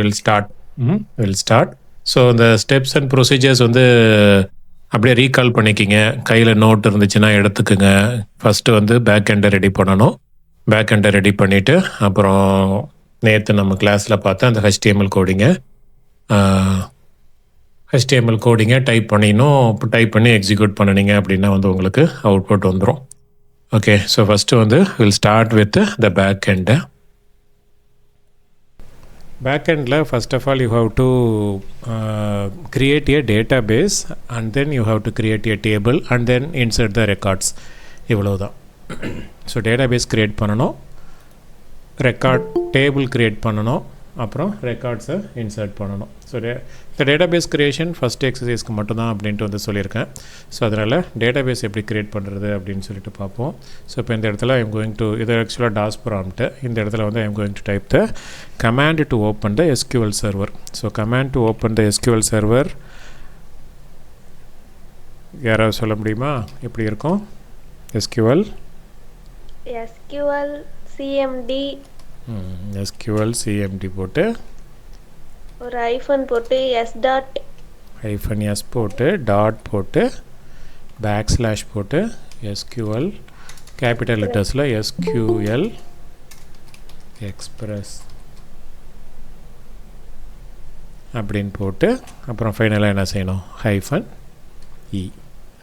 we'll start. So இந்த steps and procedures வந்து அப்படியே ரீகால் பண்ணிக்கிங்க. கையில் நோட் இருந்துச்சுன்னா எடுத்துக்குங்க. ஃபஸ்ட்டு வந்து பேக் எண்டை ரெடி பண்ணணும். பேக் எண்டை ரெடி பண்ணிவிட்டு அப்புறம் நேற்று நம்ம கிளாஸில் பார்த்து அந்த HTML கோடிங்கை டைப் பண்ணிடணும். இப்போ டைப் பண்ணி எக்ஸிக்யூட் பண்ணினீங்க அப்படின்னா வந்து உங்களுக்கு அவுட்புட் வந்துடும். ஓகே, ஸோ ஃபஸ்ட்டு வந்து will start with the back எண்டை. Backend, first of all, you have to create a database, and then you have to create a table, and then insert the records. இவ்வளவுதான். So database create பண்ணணும், record table create பண்ணணும், அப்புறம் ரெக்கார்ட்ஸை insert பண்ணணும். So இந்த database creation first எக்ஸசைஸ்க்கு மட்டும்தான் அப்படின்ட்டு வந்து சொல்லியிருக்கேன். ஸோ அதனால் டேட்டாபேஸ் எப்படி க்ரியேட் பண்ணுறது அப்படின்னு சொல்லிட்டு பார்ப்போம். ஸோ இப்போ இந்த இடத்துல ஐம் கோயிங் டு, இது ஆக்சுவலாக டாஸ் ப்ராம்ப்ட்டு. இந்த இடத்துல வந்து I'm going to type the command to open the SQL server. So command to open the SQL server யாராவது சொல்ல முடியுமா எப்படி இருக்கும்? SQL cmd போட்டு ஒரு ஹைஃபன் போட்டு s போட்டு டாட் போட்டு பேக்ஸ்லாஷ் போட்டு SQL கேபிட்டல் லெட்டர்ஸில் SQL எக்ஸ்பிரஸ் அப்படின்னு போட்டு அப்புறம் ஃபைனலாக என்ன செய்யணும்? -e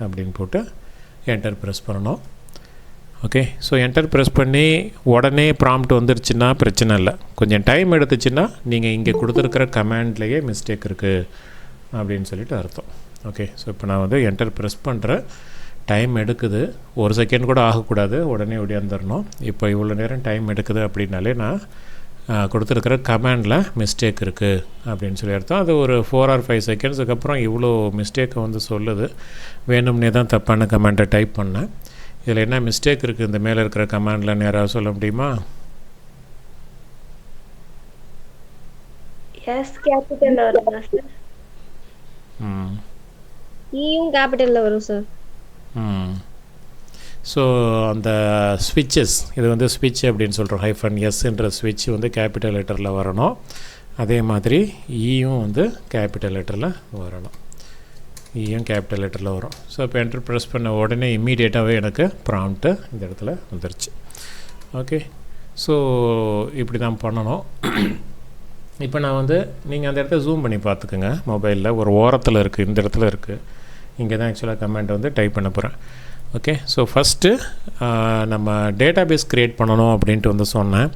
அப்படின்னு போட்டு என்டர் ப்ரெஸ் பண்ணணும். ஓகே, ஸோ என்டர் ப்ரெஸ் பண்ணி உடனே ப்ராம்ப்ட் வந்துருச்சுன்னா பிரச்சனை இல்லை. கொஞ்சம் டைம் எடுத்துச்சுன்னா நீங்கள் இங்கே கொடுத்துருக்கிற கமாண்ட்லேயே மிஸ்டேக் இருக்குது அப்படின்னு சொல்லிட்டு அர்த்தம். ஓகே, ஸோ இப்போ நான் வந்து என்டர் ப்ரெஸ் பண்ணுறேன். டைம் எடுக்குது, ஒரு செகண்ட் கூட ஆகக்கூடாது, உடனே ஒடியாந்துடணும். இப்போ இவ்வளோ நேரம் டைம் எடுக்குது அப்படின்னாலே நான் கொடுத்துருக்கிற கமாண்டில் மிஸ்டேக் இருக்குது அப்படின்னு சொல்லி அர்த்தம். அது ஒரு 4 or 5 செகண்ட்ஸுக்கு அப்புறம் இவ்வளோ மிஸ்டேக்கை வந்து சொல்லுது. வேணும்னே தான் தப்பான கமாண்டை டைப் பண்ணேன். இதில் என்ன மிஸ்டேக் இருக்குது இந்த மேலே இருக்கிற கமாண்டில் யாராவது சொல்ல முடியுமா? எஸ் கேபிட்டல்ல வரும் சார். ஈயும் கேபிட்டல்ல வரும் சார். ஸோ அந்த ஸ்விட்சஸ், இது வந்து ஸ்விட்ச் அப்படின்னு சொல்கிறோம். -s ஸ்விட்ச் வந்து கேபிட்டல் லெட்டரில் வரணும். அதே மாதிரி ஈயும் வந்து கேபிட்டல் லெட்டரில் வரணும். ஈயும் கேபிட்டல் லெட்டரில் வரும். ஸோ இப்போ என்டர் ப்ரெஸ் பண்ண உடனே இம்மீடியட்டாகவே எனக்கு ப்ராம்ப்ட்டு இந்த இடத்துல வந்துருச்சு. ஓகே, ஸோ இப்படி தான் பண்ணணும். இப்போ நான் வந்து நீங்கள் அந்த இடத்த ஜூம் பண்ணி பார்த்துக்குங்க. மொபைலில் ஒரு ஓரத்தில் இருக்குது, இந்த இடத்துல இருக்குது. இங்கே தான் ஆக்சுவலாக கமெண்ட் வந்து டைப் பண்ண போகிறேன். ஓகே, ஸோ ஃபஸ்ட்டு நம்ம டேட்டாபேஸ் க்ரியேட் பண்ணணும் அப்படின்ட்டு வந்து சொன்னேன்.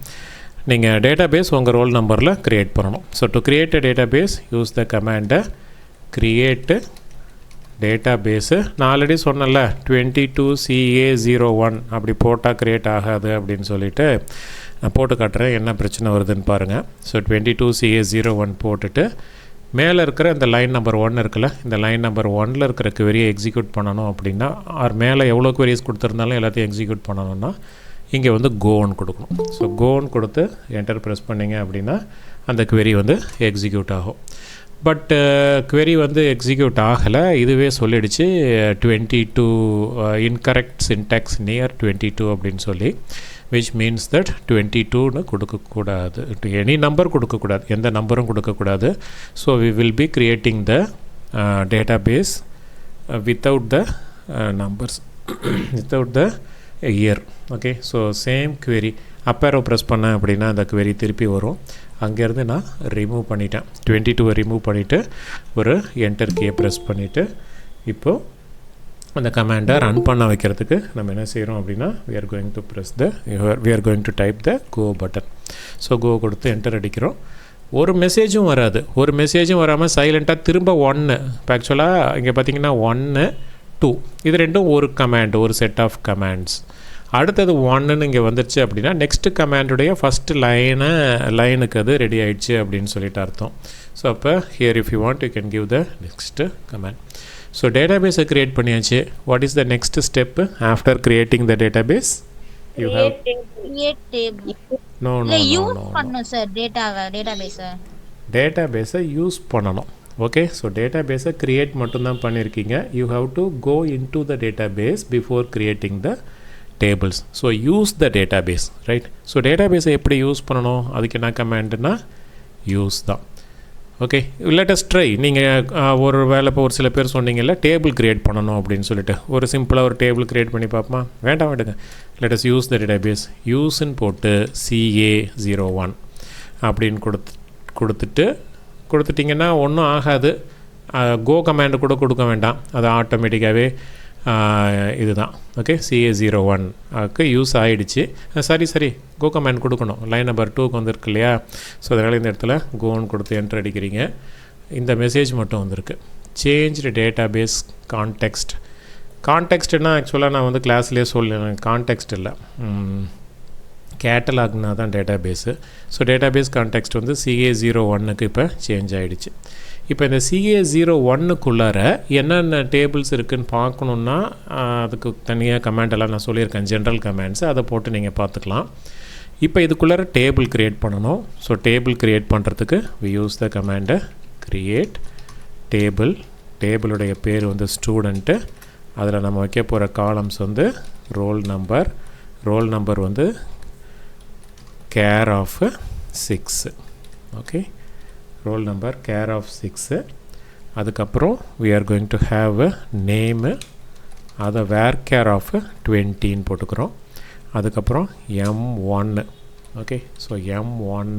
நீங்கள் டேட்டாபேஸ் உங்கள் ரோல் நம்பரில் க்ரியேட் பண்ணணும். So to create a database use the கமாண்டை க்ரியேட்டு டேட்டாபேஸு. நான் ஆல்ரெடி சொன்னல 22CA01 அப்படி போட்டால் க்ரியேட் ஆகாது அப்படின்னு சொல்லிவிட்டு நான் போட்டு காட்டுறேன் என்ன பிரச்சனை வருதுன்னு பாருங்கள். ஸோ 22CA01 போட்டுட்டு மேலே இருக்கிற இந்த லைன் நம்பர் 1 இருக்குல்ல, இந்த லைன் நம்பர் 1 இருக்கிற query-யை எக்ஸிக்யூட் பண்ணணும் அப்படின்னா, மேலே எவ்வளோ queries கொடுத்துருந்தாலும் எல்லாத்தையும் எக்ஸிக்யூட் பண்ணணும்னா இங்கே வந்து கோன்னு கொடுக்கணும். ஸோ கோன்னு கொடுத்து என்டர் ப்ரெஸ் பண்ணிங்க அப்படின்னா அந்த query வந்து எக்ஸிக்யூட் ஆகும். பட் query வந்து எக்ஸிக்யூட் ஆகலை, இதுவே சொல்லிடுச்சு 22 இன்கரெக்ட் சின்டாக்ஸ் நியர் 22 அப்படின்னு சொல்லி, which means that 22ன்னு கொடுக்கக்கூடாது. எனி நம்பர் கொடுக்கக்கூடாது, எந்த நம்பரும் கொடுக்கக்கூடாது. So we will be creating the database without the numbers without the year. Okay, so same query up aero press பண்ணேன் அப்படின்னா அந்த query திருப்பி வரும். அங்கேருந்து நான் ரிமூவ் பண்ணிட்டேன், 22 ரிமூவ் பண்ணிவிட்டு ஒரு என்டர் கீயை ப்ரெஸ் பண்ணிவிட்டு இப்போது அந்த கமாண்டை ரன் பண்ண வைக்கிறதுக்கு நம்ம என்ன செய்கிறோம் அப்படின்னா we are going to type the go button. So go கொடுத்து என்டர் அடிக்கிறோம். ஒரு மெசேஜும் வராது, ஒரு மெசேஜும் வராமல் சைலண்ட்டாக திரும்ப 1. இப்போ ஆக்சுவலாக இங்கே பார்த்தீங்கன்னா 1, 2 இது ரெண்டும் ஒரு கமாண்ட், ஒரு செட் ஆஃப் கமாண்ட்ஸ். அடுத்தது 1ன்னு இங்கே வந்துருச்சு அப்படின்னா நெக்ஸ்ட்டு கமாண்டுடைய ஃபஸ்ட்டு லைனுக்கு அது ரெடி ஆகிடுச்சு அப்படின்னு சொல்லிட்டு அர்த்தம். ஸோ அப்போ here if you want you can give the next command. So டேட்டாபேஸை க்ரியேட் பண்ணியாச்சு. What is the next step after creating the database? You have டேட்டாபேஸை யூஸ் பண்ணணும். ஓகே, ஸோ டேட்டாபேஸை க்ரியேட் மட்டும்தான் பண்ணியிருக்கீங்க. You have to go into the database before creating the tables. So use the database, right? So டேட்டாபேஸை எப்படி use பண்ணணும், அதுக்கு என்ன கமாண்டுனா யூஸ் தான். Okay latest try. நீங்கள் ஒரு வேலை இப்போ ஒரு சில பேர் சொன்னீங்கல்ல டேபிள் க்ரியேட் பண்ணணும் அப்படின்னு சொல்லிட்டு ஒரு சிம்பிளாக ஒரு டேபிள் க்ரியேட் பண்ணி பார்ப்போமா? வேண்டாம் விடுங்க. லேட்டஸ்ட் யூஸ் த டேட்டாபேஸ் யூஸ்ன்னு போட்டு CA01 அப்படின்னு கொடுத்துட்டிங்கன்னா ஒன்றும் ஆகாது. கோ கமாண்டு கூட கொடுக்க வேண்டாம், அது ஆட்டோமேட்டிக்காகவே இதுதான். ஓகே CA01க்கு யூஸ் ஆகிடுச்சு. சரி கோ கமாண்ட் கொடுக்கணும். லைன் நம்பர் 2க்கு வந்துருக்கு இல்லையா? ஸோ அதனால் இந்த இடத்துல கோன்னு கொடுத்து என்ட்ரு அடிக்கிறீங்க. இந்த மெசேஜ் மட்டும் வந்திருக்கு, சேஞ்ச்டு டேட்டாபேஸ் கான்டெக்ஸ்ட்னா ஆக்சுவலாக நான் வந்து கிளாஸ்லேயே சொல்லுவேன், கான்டெக்ஸ்ட் இல்லை, கேட்டலாக்னா தான் டேட்டாபேஸு. ஸோ டேட்டாபேஸ் கான்டெக்ஸ்ட் வந்து CA01க்கு இப்போ சேஞ்ச் ஆகிடுச்சு. இப்போ இந்த CA01க்குள்ளார என்னென்ன டேபிள்ஸ் இருக்குதுன்னு பார்க்கணுன்னா அதுக்கு தனியாக கமெண்டெல்லாம் நான் சொல்லியிருக்கேன், ஜென்ரல் கமெண்ட்ஸ், அதை போட்டு நீங்கள் பார்த்துக்கலாம். இப்போ இதுக்குள்ளார டேபிள் க்ரியேட் பண்ணணும். ஸோ டேபிள் க்ரியேட் பண்ணுறதுக்கு we யூஸ் த கமாண்டை க்ரியேட் டேபிளுடைய பேர் வந்து ஸ்டூடெண்ட்டு. அதில் நம்ம வைக்க போகிற காலம்ஸ் வந்து ரோல் நம்பர் வந்து care of 6. Okay, roll number care of 6. அதுக்கப்புறம் we are going to have a name, அதை where care of 20ன்னு போட்டுக்கிறோம். அதுக்கப்புறம் M1. ஓகே, ஸோ M1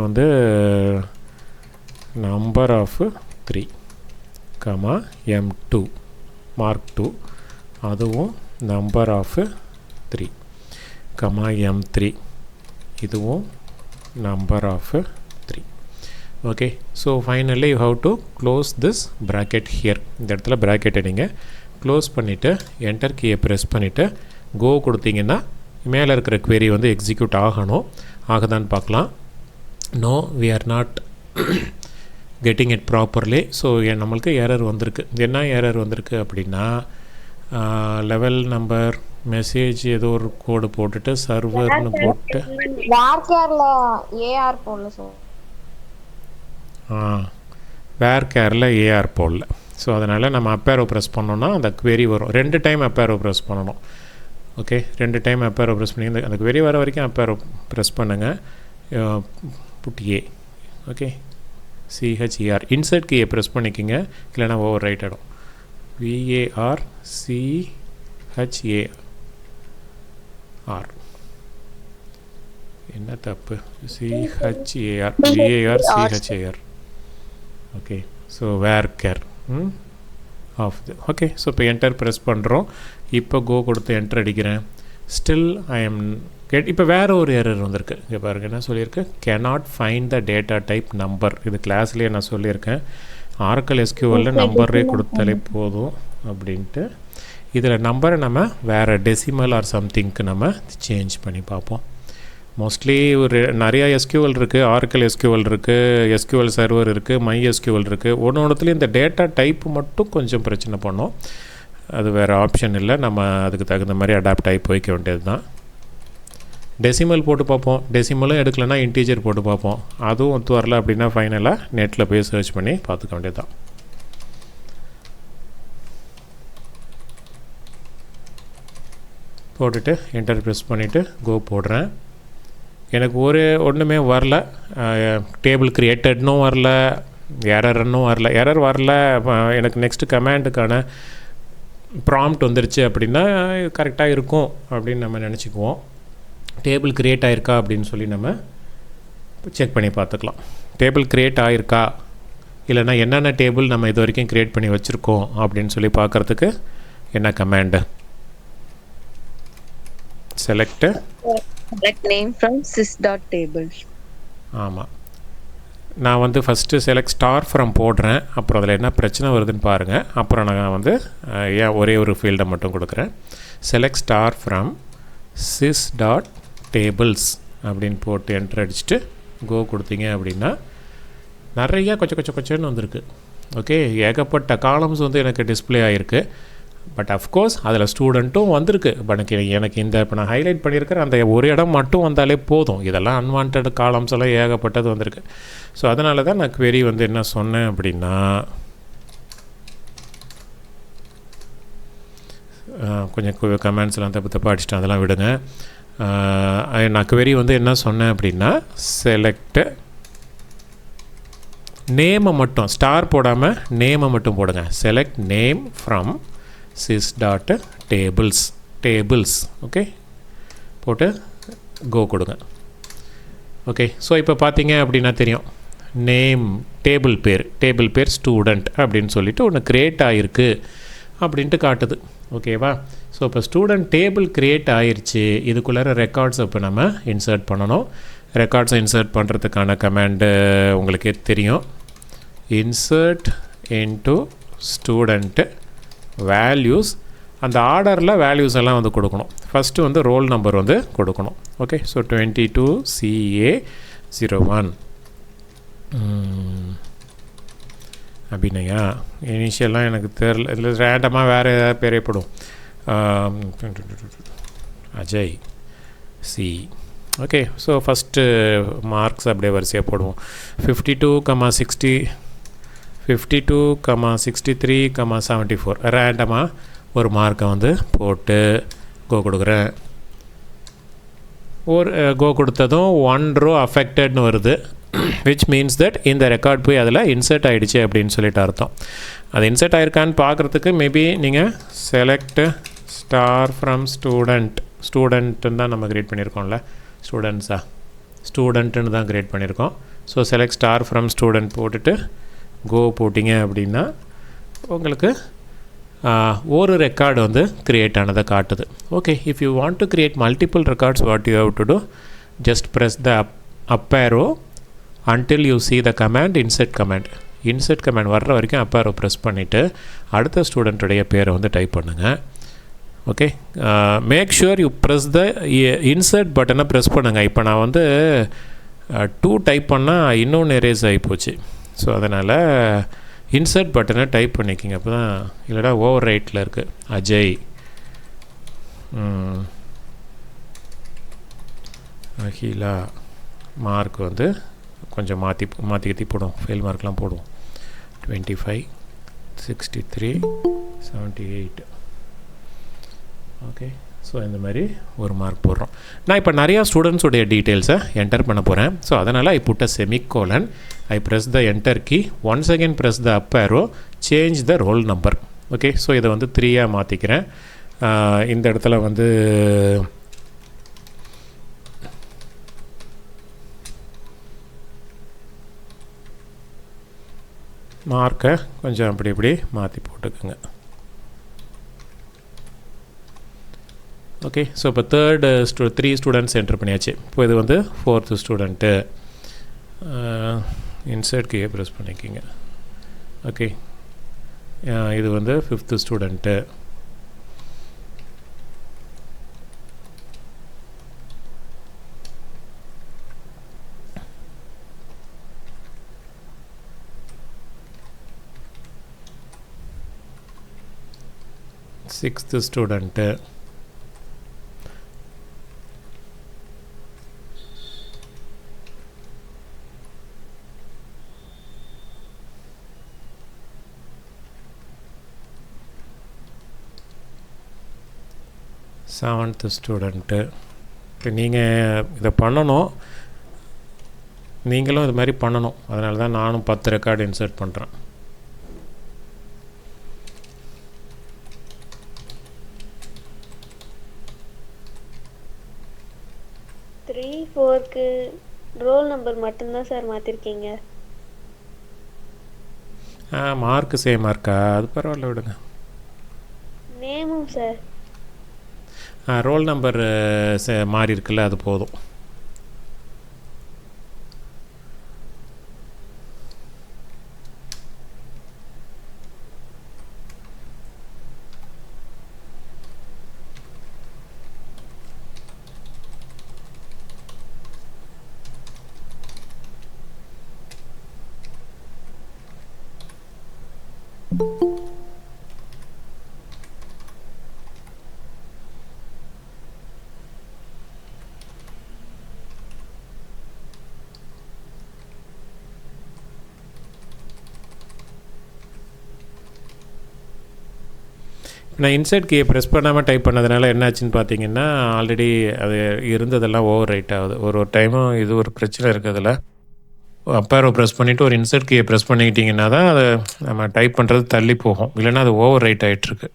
வந்து நம்பர் ஆஃப் 3, M2 mark 2, அதுவும் நம்பர் ஆஃப் 3, M3, இதுவும் number of 3. Okay, so finally you have to close this bracket here. இந்த இடத்துல ப்ராக்கெட்டை நீங்கள் close பண்ணிவிட்டு என்டர் கீயை ப்ரெஸ் பண்ணிவிட்டு கோ கொடுத்தீங்கன்னா மேலே இருக்கிற query வந்து எக்ஸிக்யூட் ஆகுதான்னு பார்க்கலாம். No, we are not getting it properly. So நம்மளுக்கு எரர் வந்திருக்கு. என்ன எரர் வந்திருக்கு அப்படின்னா லெவல் நம்பர் மெசேஜ் ஏதோ ஒரு கோடு போட்டுட்டு சர்வர்னு போட்டு வேர் கேரில் ஏஆர் போடல. ஸோ அதனால் நம்ம அப்பேரோ ப்ரெஸ் பண்ணோன்னா அந்த query வரும். 2 டைம் அப்பேரோ ப்ரெஸ் பண்ணணும். ஓகே, 2 டைம் அப்பேரோ ப்ரெஸ் பண்ணி அந்த query வர வரைக்கும் அப்பேரோ ப்ரெஸ் பண்ணுங்கள். Put A. Okay, CHER insert கீயை ப்ரெஸ் பண்ணிக்கிங்க, இல்லைனா ஓவர் ரைட் ஆகிடும். VAR CHAR என்ன தப்பு? CHAR VAR CHAR. Okay, so varchar of two. Okay, so இப்போ என்டர் ப்ரெஸ் பண்ணுறோம். இப்போ கோ கொடுத்து என்டர் அடிக்கிறேன். ஸ்டில் ஐ எம் இப்போ வேறு ஒரு எரர் வந்திருக்கு. இங்கே பாருங்கள், என்ன சொல்லியிருக்கு? cannot find the data type number. இது கிளாஸ்லேயே நான் சொல்லியிருக்கேன், Oracle SQL நம்பரே கொடுத்தாலே போதும் அப்படின்ட்டு. இதில் நம்பரை நம்ம வேறு டெசிமல் ஆர் சம்திங்க்கு நம்ம சேஞ்ச் பண்ணி பார்ப்போம். மோஸ்ட்லி ஒரு நிறையா SQL இருக்குது, Oracle SQL இருக்குது, SQL சர்வர் இருக்குது, MySQL இருக்குது. ஒன்றுத்துலேயும் இந்த டேட்டா டைப்பு மட்டும் கொஞ்சம் பிரச்சனை பண்ணோம். அது வேறு ஆப்ஷன் இல்லை, நம்ம அதுக்கு தகுந்த மாதிரி அடாப்ட் ஆகி போய்க்க வேண்டியது தான். டெசிமல் போட்டு பார்ப்போம். டெசிமலும் எடுக்கலைன்னா இன்டீஜர் போட்டு பார்ப்போம். அதுவும் ஒத்து வரல அப்படின்னா ஃபைனலாக நெட்டில் போய் சர்ச் பண்ணி பார்த்துக்க வேண்டியது தான். போட்டுட்டு என்டர் ப்ரெஸ் பண்ணிவிட்டு கோ போடுறேன். எனக்கு ஒன்றுமே வரல. டேபிள் க்ரியேட்டட்னும் வரல, எரர்னும் வரல. எரர் வரல, எனக்கு நெக்ஸ்ட்டு கமாண்டுக்கான ப்ராம்ப்ட் வந்துருச்சு அப்படின்னா கரெக்டாக இருக்கும் அப்படின்னு நம்ம நினச்சிக்குவோம். டேபிள் க்ரியேட் ஆகிருக்கா அப்படின்னு சொல்லி நம்ம செக் பண்ணி பார்த்துக்கலாம். டேபிள் க்ரியேட் ஆகிருக்கா, இல்லைனா என்னென்ன டேபிள் நம்ம இது வரைக்கும் க்ரியேட் பண்ணி வச்சுருக்கோம் அப்படின்னு சொல்லி பார்க்குறதுக்கு என்ன command? select name from sys.tables. ஆமாம், நான் வந்து ஃபஸ்ட்டு select star from போடுறேன். அப்புறம் அதில் என்ன பிரச்சனை வருதுன்னு பாருங்கள். அப்புறம் நான் வந்து ஒரே ஒரு ஃபீல்டை மட்டும் கொடுக்குறேன். select star from sys.tables அப்படின்னு போட்டு என்டர் அடிச்சுட்டு கோ கொடுத்தீங்க அப்படின்னா நிறையா கொச்சன்னு வந்திருக்கு. ஓகே, ஏகப்பட்ட காலம்ஸ் வந்து எனக்கு டிஸ்பிளே ஆகிருக்கு. பட் அஃப்கோர்ஸ் அதில் ஸ்டூடெண்ட்டும் வந்திருக்கு. பட் எனக்கு இந்த இப்போ நான் ஹைலைட் பண்ணியிருக்கிற அந்த ஒரு இடம் மட்டும் வந்தாலே போதும். இதெல்லாம் அன்வான்ட் காலம்ஸ் எல்லாம் ஏகப்பட்டது வந்திருக்கு. ஸோ அதனால தான் நான் query வந்து என்ன சொன்னேன் அப்படின்னா, கொஞ்சம் கமெண்ட்ஸ்லாம் தப்பாக அடிச்சிட்டேன், அதெல்லாம் விடுங்க. நான் query வந்து என்ன சொன்னேன் அப்படின்னா செலக்ட் நேமை மட்டும் ஸ்டார் போடாமல் நேமை மட்டும் போடுங்க. Select name from sys dot tables okay போட்டு கோ கொடுங்க. ஓகே ஸோ இப்போ பார்த்தீங்க அப்படின்னா தெரியும் நேம் டேபிள் பேர் ஸ்டூடெண்ட் அப்படின்னு சொல்லிட்டு ஒன்று க்ரியேட் ஆகிருக்கு அப்படின்ட்டு காட்டுது. ஓகேவா? ஸோ இப்போ ஸ்டூடெண்ட் டேபிள் க்ரியேட் ஆகிருச்சு. இதுக்குள்ளார ரெக்கார்ட்ஸ் இப்போ நம்ம இன்சர்ட் பண்ணணும். ரெக்கார்ட்ஸை இன்சர்ட் பண்ணுறதுக்கான கமாண்டு உங்களுக்கே தெரியும். Insert into student values. அந்த ஆர்டரில் வேல்யூஸ் எல்லாம் வந்து கொடுக்கணும். ஃபஸ்ட்டு வந்து ரோல் நம்பர் வந்து கொடுக்கணும். Okay so 22 CA01 Abhinaya. இனிஷியல்லாம் எனக்கு தெரில, இதில் ரேண்டமாக வேறு ஏதாவது பேரே போடும். Ajay C. Okay so first marks அப்படியே வரிசையாக போடுவோம். 52, 63, 74 ரேண்டமாக ஒரு மார்க்கை வந்து போட்டு கோ கொடுக்குறேன். ஒரு கோ கொடுத்ததும் 1 row அஃபெக்டட்னு வருது. which means that இந்த ரெக்கார்ட் போய் அதில் இன்சர்ட் ஆகிடுச்சு அப்படின்னு சொல்லிட்டு அர்த்தம். அது இன்சர்ட் ஆகிருக்கான்னு பார்க்குறதுக்கு மேபி நீங்கள் செலக்ட் ஸ்டார் ஃப்ரம் ஸ்டூடெண்ட்டுன்னு தான் நம்ம க்ரியேட் பண்ணியிருக்கோம்ல. ஸ்டூடெண்ட்டுன்னு தான் க்ரியேட் பண்ணியிருக்கோம். So select star from student போட்டுட்டு கோ போட்டிங்க அப்படின்னா உங்களுக்கு ஒரு ரெக்கார்டு வந்து க்ரியேட் ஆனதை காட்டுது. Okay if you want to create multiple records what you have to do just press the up arrow until you see the command insert command வர்ற வரைக்கும் அப் ஏரோ ப்ரெஸ் பண்ணிவிட்டு அடுத்த ஸ்டூடெண்ட்டுடைய பேரை வந்து டைப் பண்ணுங்கள். Okay make sure you press the insert பட்டனை press பண்ணுங்கள். இப்போ நான் வந்து 2 டைப் பண்ணால் இன்னொன்று எரேஸ் ஆகிப்போச்சு. ஸோ அதனால் இன்சர்ட் பட்டனை டைப் பண்ணிக்கிங்க. அப்போ தான் இல்லைடா ஓவர் ரைட்டில் இருக்குது அஜய் அகிலா மார்க் வந்து கொஞ்சம் மாற்றி போடும். ஃபெயில் மார்க்லாம் போடுவோம். 25, 63, 78 ஓகே ஸோ இந்த மாதிரி ஒரு மார்க் போடுறோம். நான் இப்போ நிறையா ஸ்டூடெண்ட்ஸுடைய டீட்டெயில்ஸை என்டர் பண்ண போகிறேன். ஸோ அதனால் I put a semicolon, I press the enter key, once again press the up arrow, change the roll number. Okay so இதை வந்து 3 மாற்றிக்கிறேன். இந்த இடத்துல வந்து மார்க்கை கொஞ்சம் அப்படி இப்படி மாற்றி போட்டுக்குங்க. ஓகே ஸோ இப்போ 3 ஸ்டூடெண்ட்ஸ் என்டர் பண்ணியாச்சு. இப்போ இது வந்து 4th ஸ்டூடெண்ட்டு. இன்சர்ட் கீயை ப்ரெஸ் பண்ணிக்கிங்க. ஓகே இது வந்து 5th student. Sixth student. Seventh student. இப்போ நீங்கள் இதை பண்ணணும், நீங்களும் இது மாதிரி பண்ணணும். அதனால தான் நானும் 10 ரெக்கார்டு இன்சர்ட் பண்ணுறேன். த்ரீ ஃபோருக்கு ரோல் நம்பர் மட்டும்தான் சார் மாற்றிருக்கீங்க. மார்க்கு சேம் மார்க்கா? அது பரவாயில்ல விடுங்க. நேமும் சார் ரோல் நம்பர் மாறி இருக்குல்ல, அது போதும். நான் இன்சர்ட் கீயை ப்ரெஸ் பண்ணாமல் டைப் பண்ணதுனால என்னாச்சுன்னு பார்த்தீங்கன்னா ஆல்ரெடி அது இருந்ததெல்லாம் ஓவர் ரைட் ஆகுது. ஒரு டைமும் இது ஒரு பிரச்சனை இருக்கிறதுல அப்பேரோ ப்ரெஸ் பண்ணிவிட்டு ஒரு இன்சர்ட் கீயை ப்ரெஸ் பண்ணிக்கிட்டிங்கன்னா தான் அதை நம்ம டைப் பண்ணுறது தள்ளி போகும், இல்லைன்னா அது ஓவர் ரைட் ஆகிட்டுருக்கு.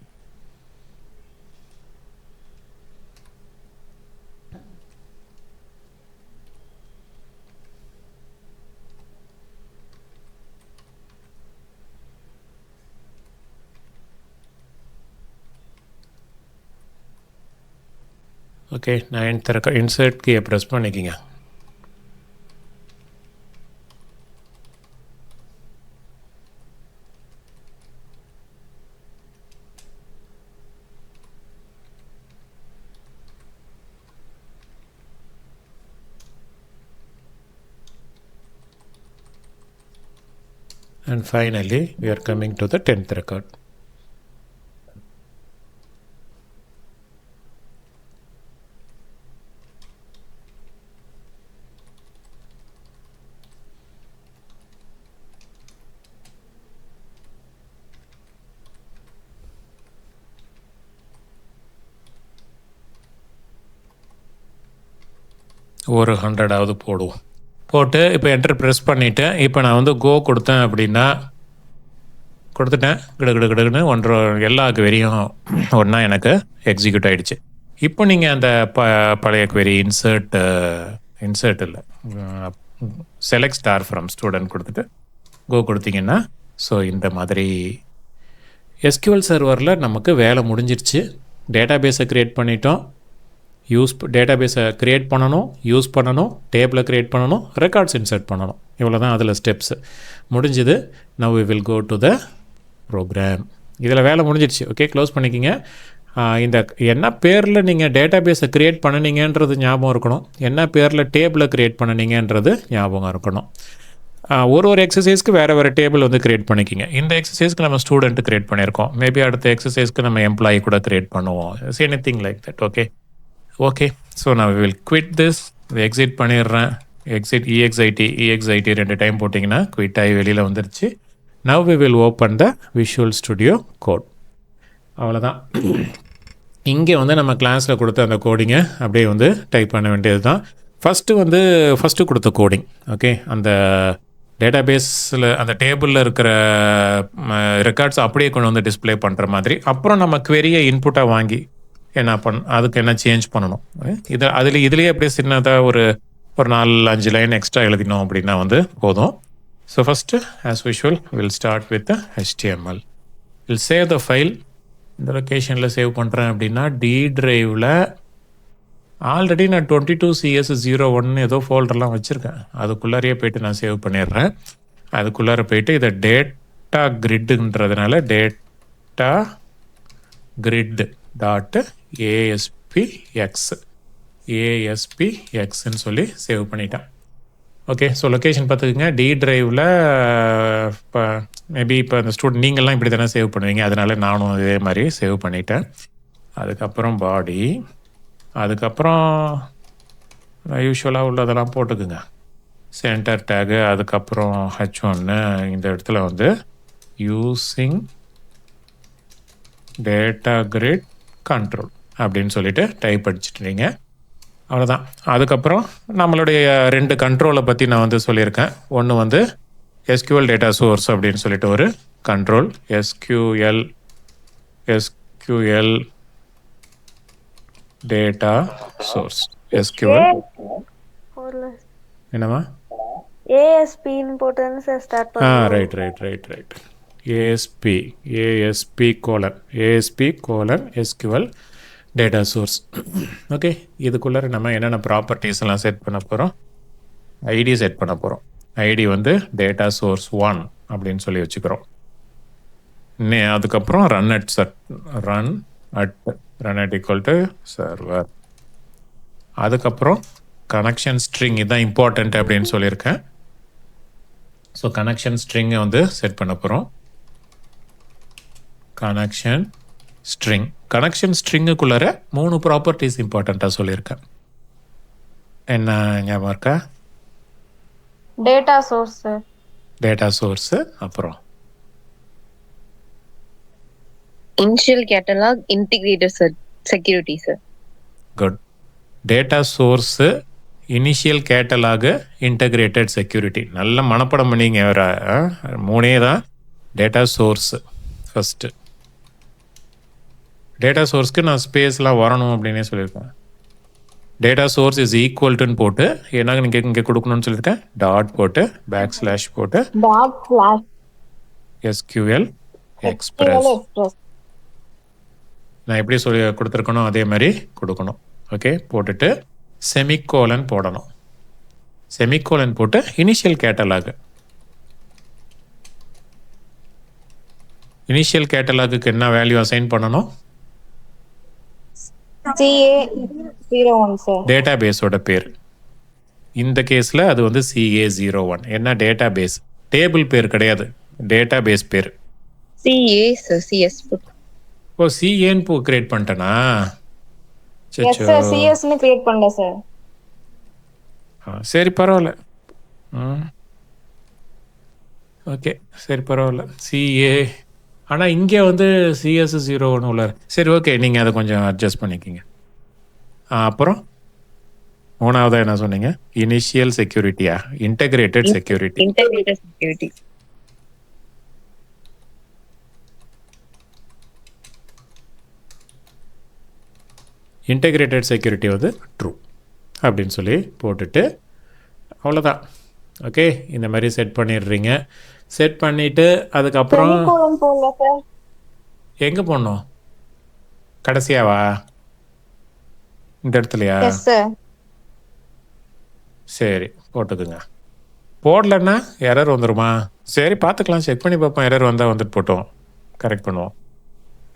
ஓகே, நான் இன்சர்ட் கீயை ப்ரெஸ் பண்ணிக்கிங்க. And finally, we are coming to the 10th record. ஒரு 100ஆவது போடுவோம். போட்டு இப்போ என்டர் ப்ரெஸ் பண்ணிவிட்டு இப்போ நான் வந்து கோ கொடுத்தேன் அப்படின்னா கொடுத்துட்டேன். கிடுகிடுன்னு ஒன்றரை எல்லா queryயும் ஒன்றா எனக்கு எக்ஸிக்யூட் ஆகிடுச்சு. இப்போ நீங்கள் அந்த பழைய query இன்சர்ட் இல்லை செலக்ட் ஸ்டார் ஃப்ரம் ஸ்டூடெண்ட் கொடுத்துட்டு கோ கொடுத்தீங்கன்னா ஸோ இந்த மாதிரி எஸ்கியூஎல் சர்வரில் நமக்கு வேலை முடிஞ்சிருச்சு. டேட்டாபேஸை க்ரியேட் பண்ணிட்டோம், டேட்டாபேஸை க்ரியேட் பண்ணணும், யூஸ் பண்ணணும், டேபிளை க்ரியேட் பண்ணணும், ரெக்கார்ட்ஸ் இன்சர்ட் பண்ணணும். இவ்வளோ தான் அதில் ஸ்டெப்ஸு முடிஞ்சுது. Now we will go to the program. இதில் வேலை முடிஞ்சிடுச்சு. ஓகே, க்ளோஸ் பண்ணிக்கிங்க. இந்த என்ன பேரில் நீங்கள் டேட்டாபேஸை க்ரியேட் பண்ணினீங்கன்றது ஞாபகம் இருக்கணும், என்ன பேரில் டேபிளை க்ரியேட் பண்ணினீங்கன்றது ஞாபகம் இருக்கணும். ஒரு எக்ஸசைஸ்க்கு வேறு டேபிள் வந்து க்ரியேட் பண்ணிக்கிங்க. இந்த எக்ஸசைஸ்க்கு நம்ம ஸ்டூடெண்ட்டு க்ரியேட் பண்ணியிருக்கோம், மேபி அடுத்த எக்ஸசைஸ்க்கு நம்ம எம்ப்ளாயி கூட க்ரியேட் பண்ணுவோம். Anything like that. Okay, so நான் வில் குவிட் திஸ். எக்ஸிட் பண்ணிடுறேன். எக்ஸிட் EXIT 2 டைம் போட்டிங்கன்னா குவிட் ஆகி வெளியில் வந்துருச்சு. Now we will open the visual studio code. அவ்வளோதான். இங்கே வந்து நம்ம கிளாஸில் கொடுத்த அந்த கோடிங்கை அப்படியே வந்து டைப் பண்ண வேண்டியது தான். ஃபஸ்ட்டு கொடுத்த கோடிங். ஓகே, அந்த டேட்டாபேஸில் அந்த டேபிளில் இருக்கிற ரெக்கார்ட்ஸ் அப்படியே கொண்டு வந்து டிஸ்பிளே பண்ணுற மாதிரி. அப்புறம் நம்ம query-யை இன்புட்டாக வாங்கி அதுக்கு என்ன சேஞ்ச் பண்ணணும். இதுலேயே அப்படியே சின்னதாக ஒரு 4-5 லைன் எக்ஸ்ட்ரா எழுதினோம் அப்படின்னா வந்து போதும். So first as usual will start with HTML. Will save the file. இந்த லொக்கேஷனில் சேவ் பண்ணுறேன் அப்படின்னா டி ட்ரைவில் ஆல்ரெடி நான் 22CS01 ஏதோ ஃபோல்டர்லாம் வச்சுருக்கேன். அதுக்குள்ளாரையே போய்ட்டு நான் சேவ் பண்ணிடுறேன். அதுக்குள்ளார போய்ட்டு இதை டேட்டா கிரிட்டுன்றதுனால டேட்டா கிரிட் ASPXன்னு சொல்லி சேவ் பண்ணிட்டேன். ஓகே, ஸோ லொக்கேஷன் பார்த்துக்குங்க. டி ட்ரைவில் இப்போ மேபி இப்போ அந்த ஸ்டூடெண்ட் நீங்கள்லாம் இப்படி தானே சேவ் பண்ணுவீங்க, அதனால நானும் இதே மாதிரி சேவ் பண்ணிட்டேன். அதுக்கப்புறம் பாடி, அதுக்கப்புறம் யூஸ்வலாக உள்ளதெல்லாம் போட்டுக்குங்க. சென்டர் டேகு, அதுக்கப்புறம் H1 இந்த இடத்துல வந்து யூஸிங் டேட்டா கிரிட் கண்ட்ரோல் அப்படின்னு சொல்லிட்டு டைப் அடிச்சிட்டுறீங்க. அவ்வளோதான். அதுக்கப்புறம் நம்மளுடைய 2 கண்ட்ரோலை பற்றி நான் வந்து சொல்லியிருக்கேன். ஒன்று வந்து SQL டேட்டா சோர்ஸ் அப்படின்னு சொல்லிட்டு ஒரு control, SQL data source. SQL என்னம்மா ASPன்னு போட்டு சார் ஸ்டார்ட் பண்ணுவோம். Right. ASP SQL data source. Okay, இதுக்குள்ளே நம்ம என்னென்ன ப்ராப்பர்ட்டிஸ் எல்லாம் செட் பண்ண போகிறோம். ஐடி செட் பண்ண போகிறோம். ஐடி வந்து டேட்டா சோர்ஸ் 1 அப்படின்னு சொல்லி வச்சுக்கிறோம். அதுக்கப்புறம் run at equal to server. அதுக்கப்புறம் கனெக்ஷன் ஸ்ட்ரிங், இதுதான் இம்பார்ட்டண்ட் அப்படின்னு சொல்லியிருக்கேன். ஸோ கனெக்ஷன் ஸ்ட்ரிங்கை வந்து செட் பண்ண போகிறோம். கனெக்ஷன் ஸ்ட்ரிங்குக்குள்ளார 3 ப்ராப்பர்ட்டிஸ் இம்பார்ட்டண்ட்டாக சொல்லியிருக்கேன். என்ன ஞாபகம் இருக்கா? டேட்டா சோர்ஸு, அப்புறம் Initial catalog integrated security, sir. Good. Data source, initial catalog, integrated security. நல்ல மனப்படம் பண்ணிங்க. ஒரு 3 தான். Data source first. டேட்டா சோர்ஸ்க்கு நான் ஸ்பேஸ்லாம் வரணும் அப்படின்னே சொல்லியிருக்கேன். டேட்டா சோர்ஸ் இஸ் ஈக்குவல்ட்டுன்னு போட்டு என்ன நீங்கள் இங்கே கொடுக்கணும்னு சொல்லியிருக்கேன். டாட் போட்டு பேக்ஸ்லாஷ் போட்டு SQL எக்ஸ்பிரஸ். நான் எப்படி சொல்லி கொடுத்துருக்கணும் அதே மாதிரி கொடுக்கணும். ஓகே, போட்டுட்டு செமிகோலன் போடணும். செமிகோலன் போட்டு இனிஷியல் கேட்டலாகு. இனிஷியல் கேட்டலாகுக்கு என்ன வேல்யூ அசைன் பண்ணணும்? CA01 sir. டேட்டா பேஸோட பேர். இந்த கேஸில் அது வந்து CA01. என்ன டேட்டா பேஸ்? டேபிள் பேர் கிடையாது, டேட்டா பேஸ் பேர். CA, sir. CS. ஓ, CAன்னு கிரியேட் பண்ணிட்டேனா? எஸ் சார், சிஎஸ்னு கிரியேட் பண்ணல சார். சரி, பரவாயில்ல. ஓகே, சரி, பரவாயில்ல. CA ஆனால் இங்கே வந்து CS01 உள்ள. சரி, ஓகே, நீங்கள் அதை கொஞ்சம் அட்ஜஸ்ட் பண்ணிக்கிங்க. அப்புறம் 3வது என்ன சொன்னீங்க? இனிஷியல் செக்யூரிட்டியா? Integrated security. Integrated security. Integrated security வந்து ட்ரூ அப்படின்னு சொல்லி போட்டுட்டு அவ்வளோதான். ஓகே, இந்த மாதிரி செட் பண்ணிடுறீங்க. செட் பண்ணிவிட்டு அதுக்கப்புறம் எங்கே போடணும்? கடைசியாவா? இந்த இடத்துலையா? சரி, போட்டுக்குங்க. போடலன்னா எரர் வந்துடுமா? சரி, பார்த்துக்கலாம், செக் பண்ணி பார்ப்போம். எரர் வந்தால் வந்துட்டு போட்டோம், கரெக்ட் பண்ணுவோம்.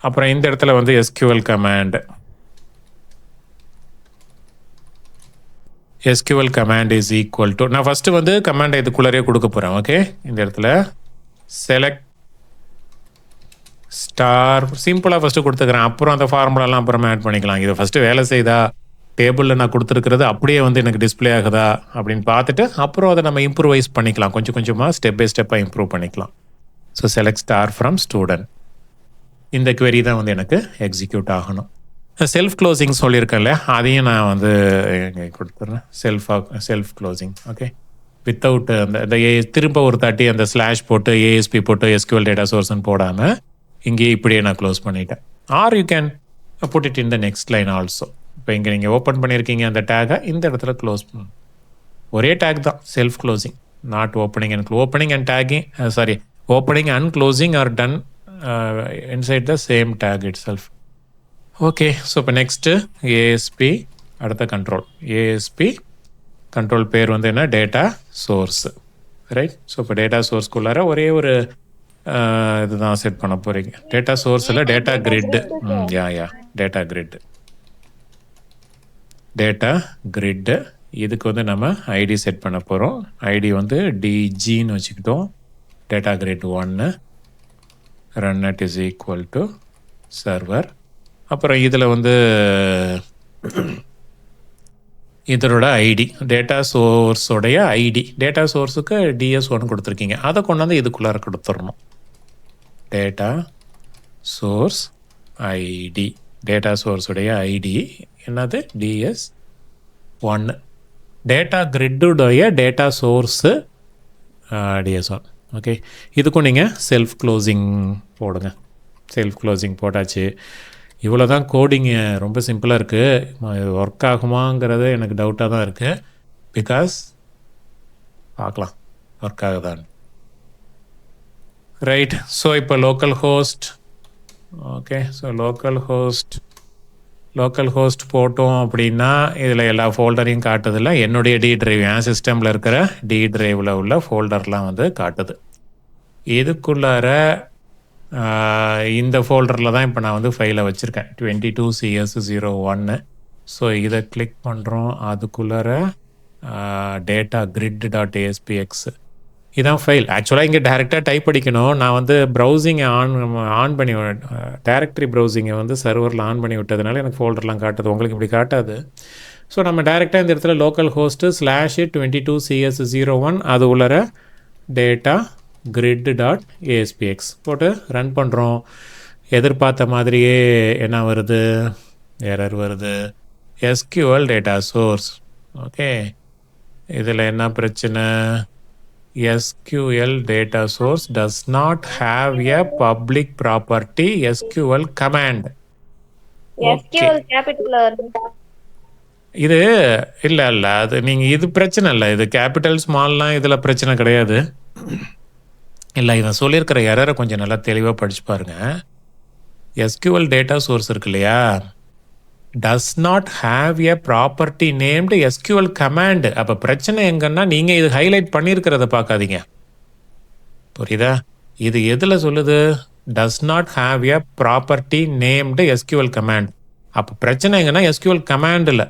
அப்புறம் இந்த இடத்துல வந்து SQL command. SQL command is equal to, நான் ஃபஸ்ட்டு வந்து கமாண்டை இதுக்குள்ளே கொடுக்க போகிறேன். ஓகே, இந்த இடத்துல செலக்ட் ஸ்டார் சிம்பிளாக ஃபஸ்ட்டு கொடுத்துக்கிறேன். அப்புறம் அந்த ஃபார்முலாலாம் அப்புறமா ஆட் பண்ணிக்கலாம். இதை ஃபஸ்ட்டு வேலை செய்தா, டேபிளில் நான் கொடுத்துருக்கிறது அப்படியே வந்து எனக்கு டிஸ்பிளே ஆகுதா அப்படின்னு பார்த்துட்டு அப்புறம் அதை நம்ம இம்ப்ரூவைஸ் பண்ணிக்கலாம். கொஞ்சம் கொஞ்சமாக ஸ்டெப் பை ஸ்டெப்பாக இம்ப்ரூவ் பண்ணிக்கலாம். So select star from student. இந்த query தான் வந்து எனக்கு எக்ஸிக்யூட் ஆகணும். செல்ஃப் க்ளோசிங் சொல்லியிருக்கேன்ல, அதையும் நான் வந்து கொடுத்துட்றேன். Self closing. ஓகே, வித்தவுட் அந்த திரும்ப ஒரு தாட்டி அந்த ஸ்லாஷ் போட்டு ASP போட்டு SQL டேட்டா சோர்ஸ்ன்னு போடாமல் இங்கேயே இப்படியே நான் க்ளோஸ் பண்ணிட்டேன். Or you can put it in the next line also. இப்போ இங்கே நீங்கள் ஓப்பன் பண்ணியிருக்கீங்க அந்த டேகை, இந்த இடத்துல க்ளோஸ் பண்ணணும். ஒரே டேக் தான், self closing, not opening and tagging. Sorry, opening and closing are done inside the same tag itself. Okay, so இப்போ நெக்ஸ்ட்டு ASP, அடுத்த கண்ட்ரோல். ASP கண்ட்ரோல் பேர் வந்து என்ன? Data source. ரைட். ஸோ இப்போ data சோர்ஸ்க்குள்ளார ஒரே ஒரு இதுதான் செட் பண்ண போகிறீங்க. டேட்டா சோர்ஸில் data grid. Data grid. Data grid இதுக்கு வந்து நம்ம ஐடி செட் பண்ண போகிறோம். ஐடி வந்து DGன்னு வச்சுக்கிட்டோம். Data grid 1 run at is equal to server. அப்புறம் இதில் வந்து இதனோட ஐடி, டேட்டா சோர்ஸோடைய ஐடி. டேட்டா சோர்ஸுக்கு DS1 கொடுத்துருக்கீங்க, அதை கொண்டாந்து இதுக்குள்ளார கொடுத்துடணும். டேட்டா சோர்ஸ் ஐடி, டேட்டா சோர்ஸுடைய ஐடி என்னது? DS1. டேட்டா கிரிட்டுடைய டேட்டா சோர்ஸு DS1. ஓகே, இதுக்கும் நீங்கள் செல்ஃப் க்ளோசிங் போடுங்க. செல்ஃப் க்ளோசிங் போட்டாச்சு. இவ்வளோ தான் கோடிங்கு. ரொம்ப சிம்பிளாக இருக்குது. ஒர்க் ஆகுமாங்கிறது எனக்கு டவுட்டாக தான் இருக்குது. பிகாஸ் பார்க்கலாம் ஒர்க் ஆகுதான்னு. ரைட். ஸோ இப்போ local host. Okay, so local host போட்டோம் அப்படின்னா இதில் எல்லா ஃபோல்டரையும் காட்டுதில்ல. என்னுடைய D டிரைவ், என் சிஸ்டமில் இருக்கிற D டிரைவில் உள்ள ஃபோல்டர்லாம் வந்து காட்டுது. இதுக்குள்ளார இந்த ஃபோல்டரில் தான் இப்போ நான் வந்து ஃபைலை வச்சுருக்கேன், 22CS01. ஸோ இதை கிளிக் பண்ணுறோம். அதுக்குள்ளார டேட்டா grid.aspx இதான் ஃபைல். ஆக்சுவலாக இங்கே டேரெக்டாக டைப் அடிக்கணும். நான் வந்து ப்ரௌசிங்கை ஆன் பண்ணி டேரக்டரி ப்ரௌசிங்கை வந்து சர்வரில் ஆன் பண்ணி விட்டதுனால எனக்கு ஃபோல்டர்லாம் காட்டுது. உங்களுக்கு இப்படி காட்டாது. ஸோ நம்ம டேரெக்டாக இந்த இடத்துல லோக்கல் ஹோஸ்ட்டு /22CS01 அது உள்ளர டேட்டா grid.aspx போட்டு ரன் பண்ணுறோம். எதிர்பார்த்த மாதிரியே என்ன வருது, எரர் வருது. SQL data source. ஓகே, இதில் என்ன பிரச்சனை? SQL data source does not have a public property SQL command. Okay, SQL capital வரும். இது இல்லை இல்லை அது நீங்கள் இது பிரச்சனை இல்லை. இது கேபிட்டல் ஸ்மால்லாம் இதில் பிரச்சனை கிடையாது. இல்லை, இதை சொல்லியிருக்கிற எரரை கொஞ்சம் நல்லா தெளிவாக படிச்சு பாருங்க. SQL டேட்டா சோர்ஸ் இருக்கு இல்லையா, does not have a property named SQL command. அப்போ பிரச்சனை எங்கன்னா நீங்கள் இது ஹைலைட் பண்ணியிருக்கிறத பார்க்காதீங்க, புரியுதா? இது எதில் சொல்லுது? Does not have a property named SQL command. அப்போ பிரச்சனை எங்கன்னா SQL கமாண்டில்.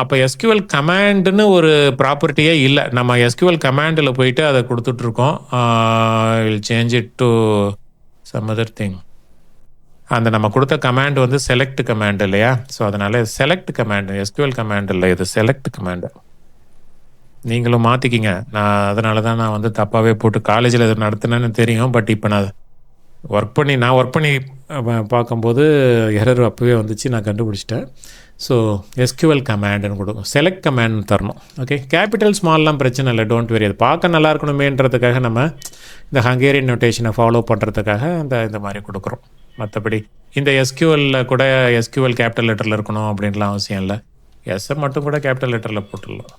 அப்போ SQL கமாண்டுன்னு ஒரு ப்ராப்பர்ட்டியே இல்லை. நம்ம SQL கமாண்டில் போயிட்டு அதை கொடுத்துட்ருக்கோம். Will change it to some other thing. அந்த நம்ம கொடுத்த கமாண்ட் வந்து செலக்ட் கமாண்ட் இல்லையா? ஸோ அதனால் செலக்ட் கமாண்ட், SQL கமாண்ட் இல்லை, இது செலக்ட் கமாண்டு. நீங்களும் மாற்றிக்கிங்க. அதனால தான் நான் வந்து தப்பாகவே போட்டு காலேஜில் இதை நடத்தினேன்னு தெரியும். பட் இப்போ நான் ஒர்க் பண்ணி பார்க்கும்போது எரர் அப்போவே வந்துச்சு, நான் கண்டுபிடிச்சிட்டேன். ஸோ SQL கமாண்டுன்னு கொடுக்கும், செலக்ட் கமாண்ட் தரணும். ஓகே, கேபிட்டல் ஸ்மால்லாம் பிரச்சனை இல்லை, டோன்ட் வெரி. அது பார்க்க நல்லா இருக்கணுமேன்றதுக்காக நம்ம இந்த ஹங்கேரியன் நோட்டேஷனை ஃபாலோ பண்ணுறதுக்காக இந்த மாதிரி கொடுக்குறோம். மற்றபடி இந்த SQLல கூட SQL கேபிட்டல் லெட்டரில் இருக்கணும் அப்படின்லாம் அவசியம் இல்லை. எஸ்ஸை மட்டும் கூட கேபிட்டல் லெட்டரில் போட்டுடலாம்.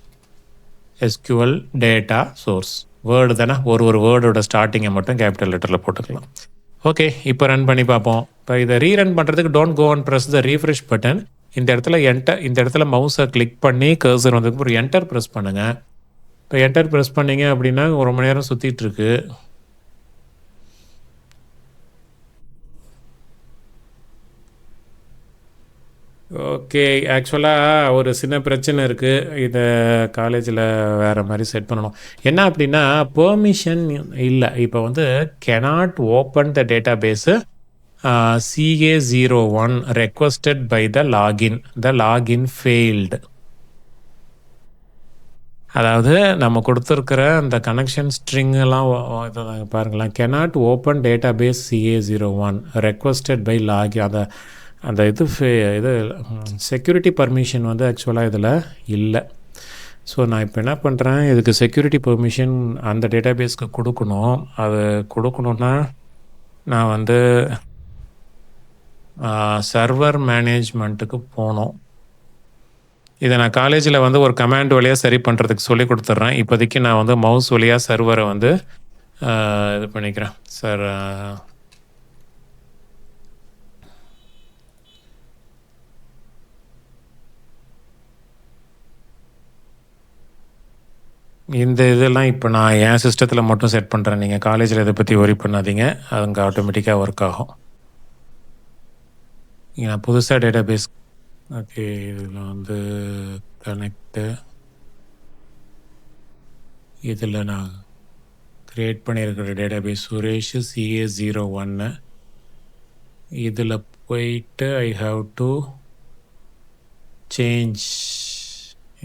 SQL டேட்டா சோர்ஸ் வேர்டு தானே, ஒரு வேர்டோட ஸ்டார்டிங்கை மட்டும் கேபிட்டல் லெட்டரில் போட்டுக்கலாம். ஓகே, இப்போ ரன் பண்ணி பார்ப்போம். இப்போ இதை ரீரன் பண்ணுறதுக்கு don't go and press the refresh button. இந்த இடத்துல மவுஸை கிளிக் பண்ணி கர்சர் வந்ததுக்கு ஒரு என்டர் ப்ரெஸ் பண்ணுங்கள். இப்போ என்டர் ப்ரெஸ் பண்ணிங்க அப்படின்னா ஒரு மணி நேரம் சுற்றிட்டுருக்கு. ஓகே, ஆக்சுவலாக ஒரு சின்ன பிரச்சனை இருக்குது. இதை காலேஜில் வேறு மாதிரி செட் பண்ணணும். என்ன அப்படின்னா, பெர்மிஷன் இல்லை. இப்போ வந்து cannot open the database CA01 requested by the login failed. அதாவது நம்ம கொடுத்துருக்கிற அந்த கனெக்ஷன் ஸ்ட்ரிங்கெல்லாம் இதை பாருங்களேன். cannot open database CA01 requested by login. அந்த இது செக்யூரிட்டி பர்மிஷன் வந்து ஆக்சுவலாக இதில் இல்லை. ஸோ நான் இப்போ என்ன பண்ணுறேன், இதுக்கு செக்யூரிட்டி பெர்மிஷன் அந்த டேட்டாபேஸ்க்கு கொடுக்கணும். அது கொடுக்கணுன்னா நான் வந்து சர்வர் மேனேஜ்மெண்ட்டுக்கு போகணும். இதை நான் காலேஜில் வந்து ஒரு கமாண்ட் வழியாக சரி பண்ணுறதுக்கு சொல்லி கொடுத்துட்றேன். இப்போதைக்கு நான் வந்து மவுஸ் வழியாக சர்வரை வந்து இது பண்ணிக்கிறேன் சார். இந்த இதெல்லாம் இப்போ நான் என் சிஸ்டத்தில் மட்டும் செட் பண்ணுறேன். நீங்கள் காலேஜில் இதை பற்றி ஒரி பண்ணாதீங்க, அது அங்கே ஆட்டோமேட்டிக்காக ஒர்க் ஆகும். நான் புதுசாக டேட்டாபேஸ் ஓகே, இதில் வந்து கனெக்டு, இதில் நான் க்ரியேட் பண்ணியிருக்கிற டேட்டாபேஸ் சுரேஷ் CA01. இதில் போயிட்டு ஐ ஹாவ் டு சேஞ்ச்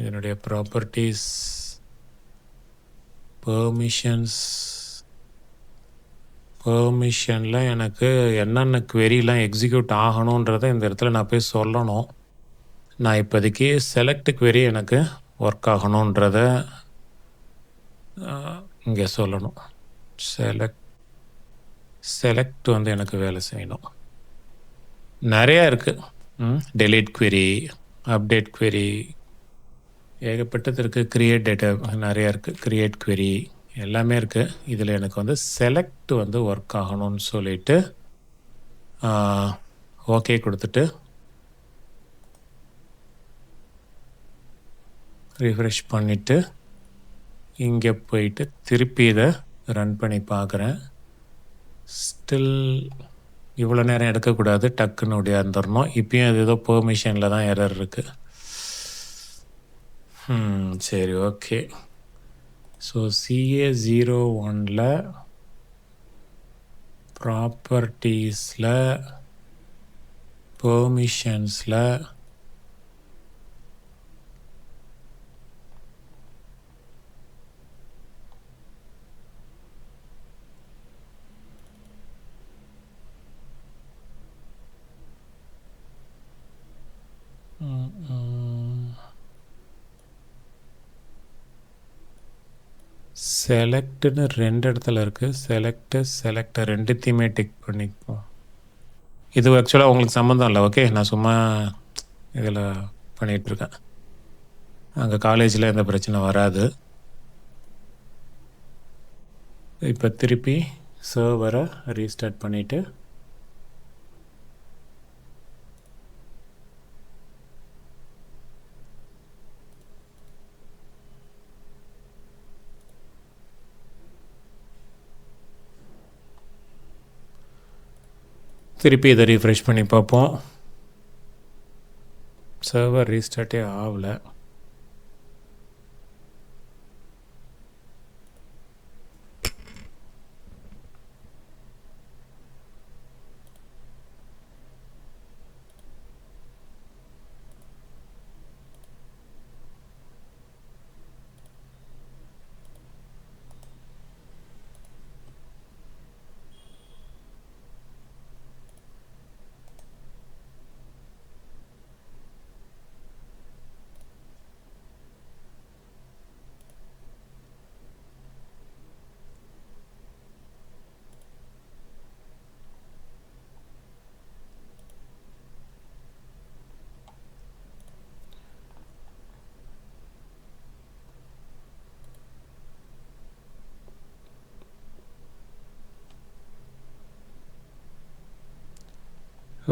இதனுடைய ப்ராப்பர்ட்டிஸ், பெர்மிஷனில் எனக்கு என்னென்ன queryலாம் எக்ஸிக்யூட் ஆகணுன்றதை இந்த இடத்துல நான் போய் சொல்லணும். நான் இப்போதைக்கு செலக்ட் query எனக்கு ஒர்க் ஆகணுன்றத இங்கே சொல்லணும். செலக்ட் வந்து எனக்கு வேலை செய்யணும். நிறையா இருக்குது. டெலீட் query, அப்டேட் query, ஏகப்பட்டது இருக்குது. க்ரியேட் டேட்டா நிறையா இருக்குது. க்ரியேட் query எல்லாமே இருக்குது. இதில் எனக்கு வந்து செலக்ட் வந்து ஒர்க் ஆகணும்னு சொல்லிவிட்டு ஓகே கொடுத்துட்டு ரிஃப்ரெஷ் பண்ணிவிட்டு இங்கே போயிட்டு திருப்பி இதை ரன் பண்ணி பார்க்குறேன். ஸ்டில் இவ்வளோ நேரம் எடுக்கக்கூடாது, டக்குன்னு ஒடியாந்துடணும். இப்பயும் அது ஏதோ பெர்மிஷனில் தான் எரர் இருக்குது. சரி, ஓகே. ஸோ CA01ல் ப்ராப்பர்ட்டிஸில் பெர்மிஷன்ஸில் செலக்ட்னு 2 இடத்துல இருக்குது. செலக்ட் ரெண்டுத்தையுமே டிக் பண்ணிப்போம். இது ஆக்சுவலாக உங்களுக்கு சம்மந்தம் இல்லை. ஓகே, நான் சும்மா இதில் பண்ணிகிட்ருக்கேன். அங்கே காலேஜில் எந்த பிரச்சனை வராது. இப்போ திருப்பி சர்வரை ரீஸ்டார்ட் பண்ணிவிட்டு திருப்பி இதை ரீஃப்ரெஷ் பண்ணி பார்ப்போம். சர்வர் ரீஸ்டார்ட்டே ஆகலை.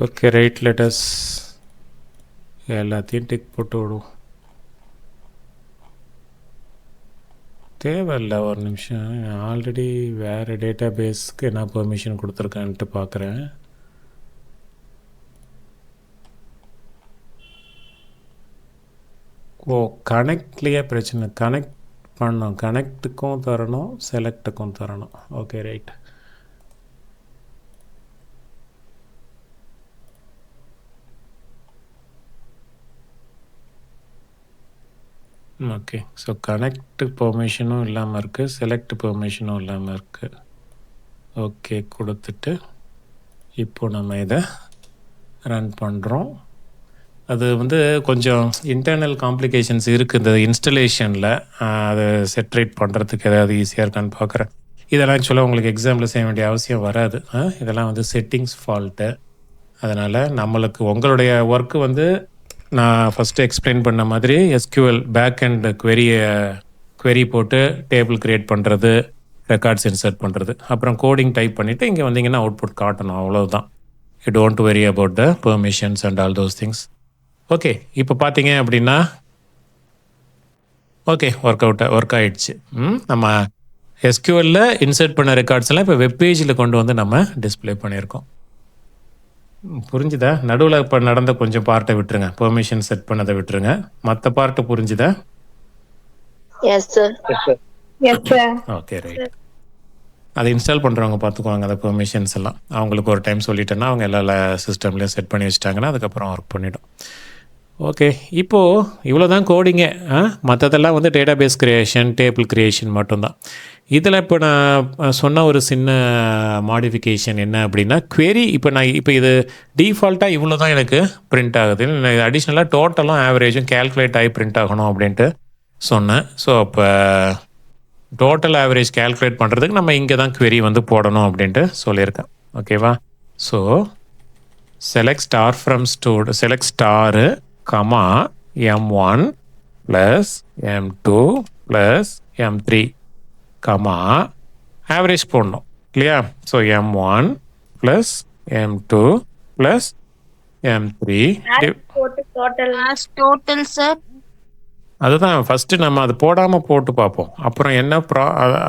ஓகே ரைட், லெட்டஸ் எல்லாத்தையும் டிக் போட்டு விடுவோம். தேவையில்லை, ஒரு நிமிஷம். ஆல்ரெடி வேறு டேட்டா பேஸ்க்கு என்ன பெர்மிஷன் கொடுத்துருக்கேன்ட்டு பார்க்குறேன். ஓ, கனெக்ட்லேயே பிரச்சனை. கனெக்ட் பண்ணணும், கனெக்ட்டுக்கும் தரணும், செலக்ட்டுக்கும் தரணும். Okay right. Okay, so connect பெர்மிஷனும் இல்லாமல் இருக்குது, செலக்ட் பெர்மிஷனும் இல்லாமல் இருக்குது. ஓகே கொடுத்துட்டு இப்போ நம்ம இதை ரன் பண்ணுறோம். அது வந்து கொஞ்சம் இன்டர்னல் காம்ப்ளிகேஷன்ஸ் இருக்குது இந்த இன்ஸ்டலேஷனில். அதை செட்ரேட் பண்ணுறதுக்கு ஏதாவது ஈஸியாக இருக்கான்னு பார்க்குறேன். இதெல்லாம் ஆக்சுவலாக உங்களுக்கு எக்ஸாம்பிள் செய்ய வேண்டிய அவசியம் வராது. இதெல்லாம் வந்து செட்டிங்ஸ் ஃபால்ட்டு. அதனால் நம்மளுக்கு உங்களுடைய ஒர்க்கு வந்து நான் ஃபஸ்ட்டு எக்ஸ்பிளைன் பண்ண மாதிரி SQL பேக் அண்ட் query போட்டு டேபிள் க்ரியேட் பண்ணுறது, ரெக்கார்ட்ஸ் இன்சர்ட் பண்ணுறது, அப்புறம் கோடிங் டைப் பண்ணிவிட்டு இங்கே வந்தீங்கன்னா அவுட்புட் காட்டணும், அவ்வளோதான். You don't worry about the permissions and all those things. Okay, இப்போ பார்த்தீங்க அப்படின்னா ஓகே ஒர்க் ஆகிடுச்சு. நம்ம SQLல இன்சர்ட் பண்ண ரெக்கார்ட்ஸ் எல்லாம் இப்போ வெப்பேஜில் கொண்டு வந்து நம்ம டிஸ்பிளே பண்ணியிருக்கோம். புரிஞ்சுதா? நடுவில் இப்போ நடந்த கொஞ்சம் பார்ட்டை விட்டுருங்க, பெர்மிஷன் செட் பண்ணதை விட்டுருங்க. மற்ற பார்ட்டு புரிஞ்சுதா? Yes sir. Okay right. அதை இன்ஸ்டால் பண்ணுறவங்க பார்த்துக்குவாங்க அந்த பெர்மிஷன்ஸ் எல்லாம். அவங்களுக்கு ஒரு டைம் சொல்லிட்டேன்னா அவங்க எல்லா சிஸ்டம்லேயும் செட் பண்ணி வச்சிட்டாங்கன்னா அதுக்கப்புறம் ஒர்க் பண்ணிவிடும். ஓகே, இப்போது இவ்வளோ தான் கோடிங்கே. மற்றதெல்லாம் வந்து database creation, table creation மட்டும்தான். இதில் இப்போ நான் சொன்ன ஒரு சின்ன மாடிஃபிகேஷன் என்ன அப்படின்னா, query. இப்போ இது டிஃபால்ட்டாக இவ்வளோ தான் எனக்கு பிரிண்ட் ஆகுது. அடிஷ்னலாக டோட்டலும் ஆவரேஜும் கேல்குலேட் ஆகி பிரிண்ட் ஆகணும் அப்படின்ட்டு சொன்னேன். ஸோ அப்போ டோட்டல் ஆவரேஜ் கேல்குலேட் பண்ணுறதுக்கு நம்ம இங்கே தான் query வந்து போடணும் அப்படின்ட்டு சொல்லியிருக்கேன். ஓகேவா? So select star comma M1 plus M2 plus M3 comma average போடணும் இல்லையா? So M1 plus M2 plus M3 total sir. அதுதான் ஃபஸ்ட்டு நம்ம அது போடாமல் போட்டு பார்ப்போம். அப்புறம் என்ன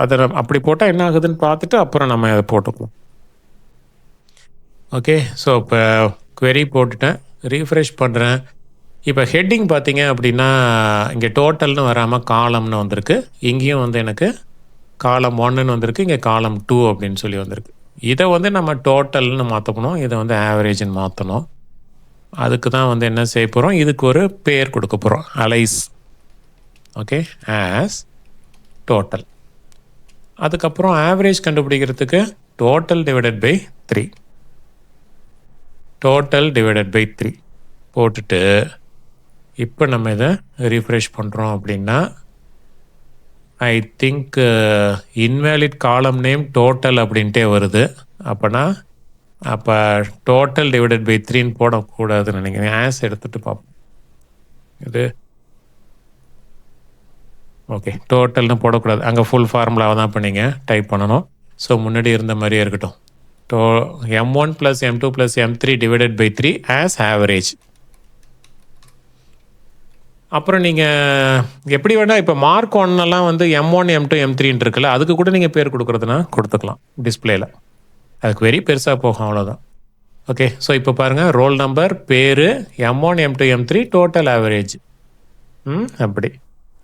அதை அப்படி போட்டால் என்ன ஆகுதுன்னு பார்த்துட்டு அப்புறம் நம்ம அதை போட்டுக்குவோம். ஓகே, ஸோ இப்போ query போட்டுட்டேன், ரீஃப்ரெஷ் பண்ணுறேன். இப்போ ஹெட்டிங் பார்த்தீங்க அப்படின்னா இங்கே டோட்டல்னு வராமல் காலம்னு வந்திருக்கு. இங்கேயும் வந்து எனக்கு காலம் 1ன்னு வந்திருக்கு, இங்கே காலம் 2 அப்படின்னு சொல்லி வந்திருக்கு. இதை வந்து நம்ம டோட்டல்னு மாற்றணும், இதை வந்து ஆவரேஜ்னு மாற்றணும். அதுக்கு தான் வந்து என்ன செய்ய போகிறோம், இதுக்கு ஒரு பேர் கொடுக்க போகிறோம், அலைஸ். Okay, as total. அதுக்கப்புறம் ஆவரேஜ் கண்டுபிடிக்கிறதுக்கு total divided by 3. Total divided by 3 போட்டுட்டு இப்போ நம்ம இதை ரீஃப்ரெஷ் பண்ணுறோம் அப்படின்னா I think invalid column name total அப்படின்ட்டே வருது. அப்போ டோட்டல் டிவைடட் பை 3ன்னு போடக்கூடாதுன்னு நினைக்கிறேன். ஆஸ் எடுத்துகிட்டு பார்ப்போம். இது ஓகே, டோட்டல்னு போடக்கூடாது, அங்கே ஃபுல் ஃபார்முலாவை தான் இப்போ நீங்கள் டைப் பண்ணணும். ஸோ முன்னாடி இருந்த மாதிரியே இருக்கட்டும். M1 + M2 + M3 divided by 3 as average. அப்புறம் நீங்கள் எப்படி வேணால் இப்போ மார்க் ஒன்னெல்லாம் வந்து M1 M2 M3 இருக்குல்ல, அதுக்கு கூட நீங்கள் பேர் கொடுக்குறதுனா கொடுத்துக்கலாம் டிஸ்பிளேயில். அதுக்கு வெரி பெருசாக போகும், அவ்வளோதான். ஓகே, ஸோ இப்போ பாருங்கள், ரோல் நம்பர், பேர், M1 M2 M3, total average. அப்படி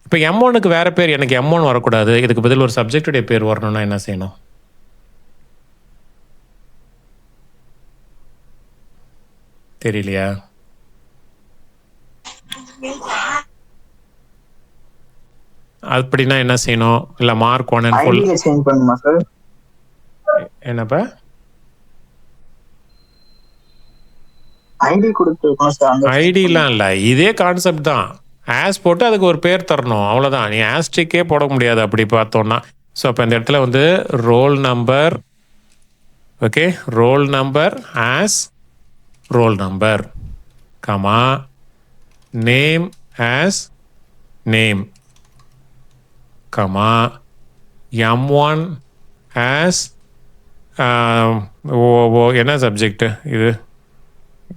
இப்போ M1க்கு வேறு பேர், எனக்கு M1 வரக்கூடாது, இதுக்கு பதில் ஒரு சப்ஜெக்டுடைய பேர் வரணும்னா என்ன செய்யணும்? தெரியலையா? அப்படின்னா என்ன செய்யணும்? இல்லை மார்க் 1 and full சேஞ்ச் பண்ணுமா சார்? என்னப்பா? ஐடி கொடுத்துருக்கோம் சார். ஐடிலாம் இல்லை, இதே கான்செப்ட் தான். ஆஸ் போட்டு அதுக்கு ஒரு பேர் தரணும், அவ்வளோதான். நீ ஆஸ்ட்ரிக்கே போட முடியாது அப்படி பார்த்தோன்னா. ஸோ அப்போ இந்த இடத்துல வந்து role number, okay, roll number as roll number, comma name as name, comma M1 as என்ன சப்ஜெக்ட் இது?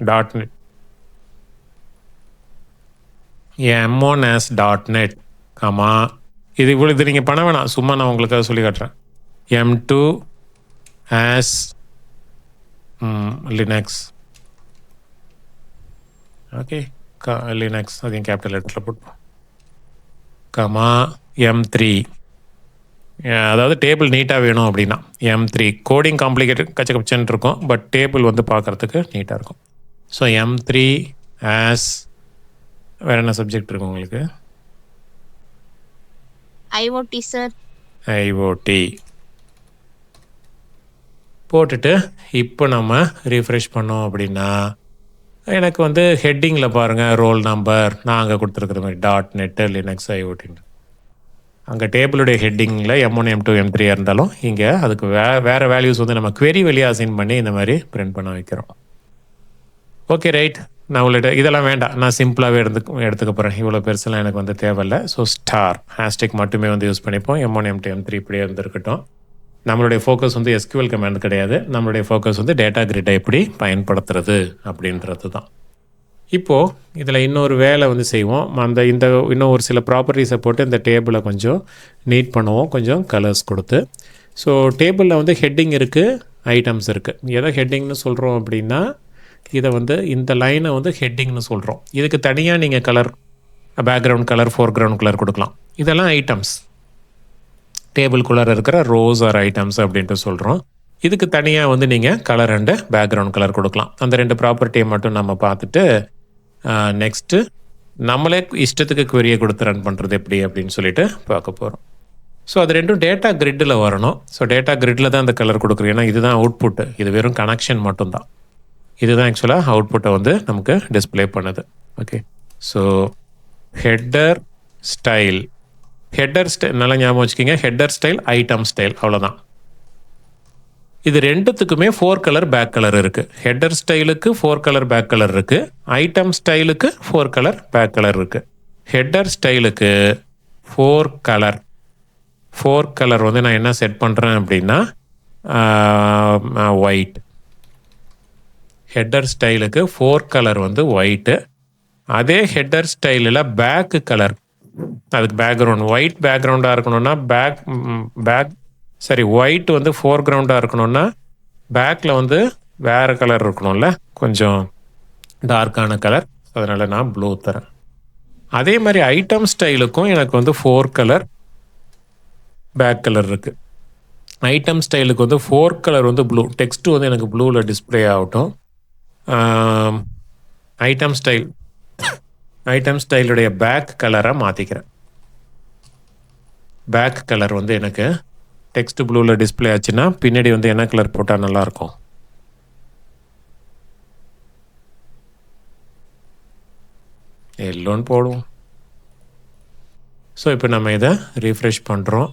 .NET. M1 as .NET, comma இது இவ்வளோ. இது நீங்கள் பண்ண வேணாம், சும்மா நான் உங்களுக்காக சொல்லி காட்டுறேன். M2 as Linux, okay, Linux அதையும் கேபிட்டல் லெட்டரில் போட்டுப்போம், கமா M3. அதாவது டேபிள் நீட்டாக வேணும் அப்படின்னா M3. கோடிங் காம்ப்ளிகேட்டட் கச்ச கச்சன்னு இருக்கும், பட் டேபிள் வந்து பார்க்குறதுக்கு நீட்டாக இருக்கும். ஸோ M3 ஆஸ் வேறு என்ன சப்ஜெக்ட் இருக்கும் உங்களுக்கு? IoT sir. IoT போட்டுட்டு இப்போ நம்ம ரீஃப்ரெஷ் பண்ணோம் அப்படின்னா எனக்கு வந்து ஹெட்டிங்கில் பாருங்கள், ரோல் நம்பர் நான் அங்கே கொடுத்துருக்குற மாதிரி .NET லினக்ஸ் IoT. அங்கே டேபிளுடைய ஹெட்டிங்கில் M1 M2 M3 இருந்தாலும் இங்கே அதுக்கு வேறு வேல்யூஸ் வந்து நம்ம query வழியாக அசைன் பண்ணி இந்த மாதிரி பிரிண்ட் பண்ண வைக்கிறோம். Okay, right. நான் உங்கள்கிட்ட இதெல்லாம் வேண்டாம், நான் சிம்பிளாகவே எடுத்துக்க போகிறேன். இவ்வளோ பெருசெல்லாம் எனக்கு வந்து தேவையில்லை. ஸோ ஸ்டார் ஹேஷ்டேக் மட்டுமே வந்து யூஸ் பண்ணிப்போம். M1 M2 M3 இப்படியே இருந்துருக்கட்டும். நம்மளுடைய ஃபோக்கஸ் வந்து SQL கமாண்ட் கிடையாது, நம்மளுடைய ஃபோக்கஸ் வந்து டேட்டா கிரிட்டை எப்படி பயன்படுத்துறது அப்படின்றது தான். இப்போது இதில் இன்னொரு வேலை வந்து செய்வோம். இன்னும் ஒரு சில ப்ராப்பர்ட்டிஸை போட்டு இந்த டேபிளை கொஞ்சம் நீட் பண்ணுவோம், கொஞ்சம் கலர்ஸ் கொடுத்து. ஸோ டேபிளில் வந்து ஹெட்டிங் இருக்குது, ஐட்டம்ஸ் இருக்குது. எதை ஹெட்டிங்னு சொல்கிறோம் அப்படின்னா இதை வந்து இந்த லைனை வந்து ஹெட்டிங்னு சொல்கிறோம். இதுக்கு தனியாக நீங்கள் colour, background colour, foreground colour கொடுக்கலாம். இதெல்லாம் ஐட்டம்ஸ், டேபிள்குள்ளார இருக்கிற ரோஸ் ஆர் ஐட்டம்ஸ் அப்படின்ட்டு சொல்கிறோம். இதுக்கு தனியாக வந்து நீங்கள் கலர் அண்டு பேக்ரவுண்ட் கலர் கொடுக்கலாம். அந்த 2 ப்ராப்பர்ட்டியை மட்டும் நம்ம பார்த்துட்டு நெக்ஸ்ட்டு நம்மளே இஷ்டத்துக்கு query-யை கொடுத்து ரன் பண்ணுறது எப்படி அப்படின்னு சொல்லிட்டு பார்க்க போகிறோம். ஸோ அது ரெண்டும் டேட்டா கிரிட்டில் வரணும். ஸோ டேட்டா கிரிட்டில் தான் அந்த கலர் கொடுக்குறோம், ஏன்னா இதுதான் அவுட்புட்டு, இது வெறும் கனெக்ஷன் மட்டும்தான். இதுதான் ஆக்சுவலாக அவுட்புட்டை வந்து நமக்கு டிஸ்பிளே பண்ணுது. ஓகே, ஸோ ஹெட்டர் ஸ்டைல், நல்லா ஞாபகம் வச்சுக்கிங்க, ஹெட்டர் ஸ்டைல், ஐட்டம் ஸ்டைல், அவ்வளோதான். இது ரெண்டுத்துக்குமே 4 கலர் பேக் கலர் இருக்குது. ஹெட்டர் ஸ்டைலுக்கு 4 கலர் பேக் கலர் இருக்குது, ஐட்டம் ஸ்டைலுக்கு 4 கலர் பேக் கலர் இருக்குது. ஹெட்டர் ஸ்டைலுக்கு 4 கலர் வந்து நான் என்ன செட் பண்ணுறேன் அப்படின்னா ஒயிட். ஹெட்டர் ஸ்டைலுக்கு 4 கலர் வந்து ஒயிட்டு. அதே ஹெட்டர் ஸ்டைலில் பேக்கு கலர், அதுக்கு பேக்ரவுண்ட் ஒயிட் பேக்ரவுண்டாக இருக்கணும்னா ஒயிட் வந்து ஃபோர்க்ரவுண்டாக இருக்கணும்னா பேக்கில் வந்து வேறு கலர் இருக்கணும்ல, கொஞ்சம் டார்க்கான கலர். அதனால் நான் ப்ளூ தரேன். அதே மாதிரி ஐட்டம் ஸ்டைலுக்கும் எனக்கு வந்து 4 கலர் பேக் கலர் இருக்குது. ஐட்டம் ஸ்டைலுக்கு வந்து 4 கலர் வந்து ப்ளூ, டெக்ஸ்ட்டு வந்து எனக்கு ப்ளூவில் டிஸ்பிளே ஆகட்டும். ஐட்டம் ஸ்டைலுடைய பேக் கலரை மாற்றிக்கிறேன். பேக் கலர் வந்து எனக்கு டெக்ஸ்ட் ப்ளூவில் டிஸ்பிளே ஆச்சுன்னா பின்னாடி வந்து என்ன கலர் போட்டால் நல்லாயிருக்கும்? எல்லோன்னு போடுவோம். ஸோ இப்போ நம்ம இதை ரீஃப்ரெஷ் பண்ணுறோம்.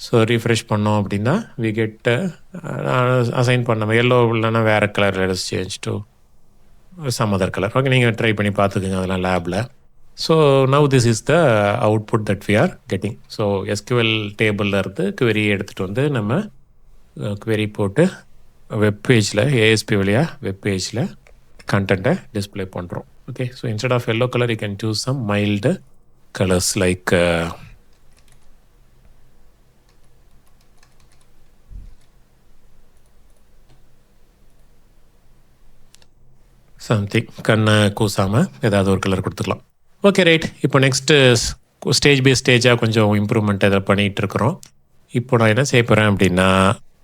ஸோ ரீஃப்ரெஷ் பண்ணோம் அப்படின்னா வி கெட் அசைன் பண்ண எல்லோ இல்லைன்னா வேறு colour let's change to some other colour. Okay, நீங்கள் ட்ரை பண்ணி பார்த்துக்குங்க அதெல்லாம் லேபில். So now this is the output that we are getting. So SQL டேபிளில் இருந்து query எடுத்துகிட்டு வந்து நம்ம query போட்டு வெப் பேஜில் ஏஎஸ்பி வழியாக வெப் பேஜில் கண்டென்ட்டை டிஸ்பிளே பண்ணுறோம். Okay, so instead of yellow colour you can choose some mild colours like something கண்ணை கூசாமல் ஏதாவது ஒரு கலர் கொடுத்துக்கலாம். Okay right. இப்போ நெக்ஸ்ட்டு ஸ்டேஜ் பை ஸ்டேஜாக கொஞ்சம் இம்ப்ரூவ்மெண்ட் எதை பண்ணிகிட்டு இருக்கிறோம். இப்போ நான் என்ன செய்ய போகிறேன் அப்படின்னா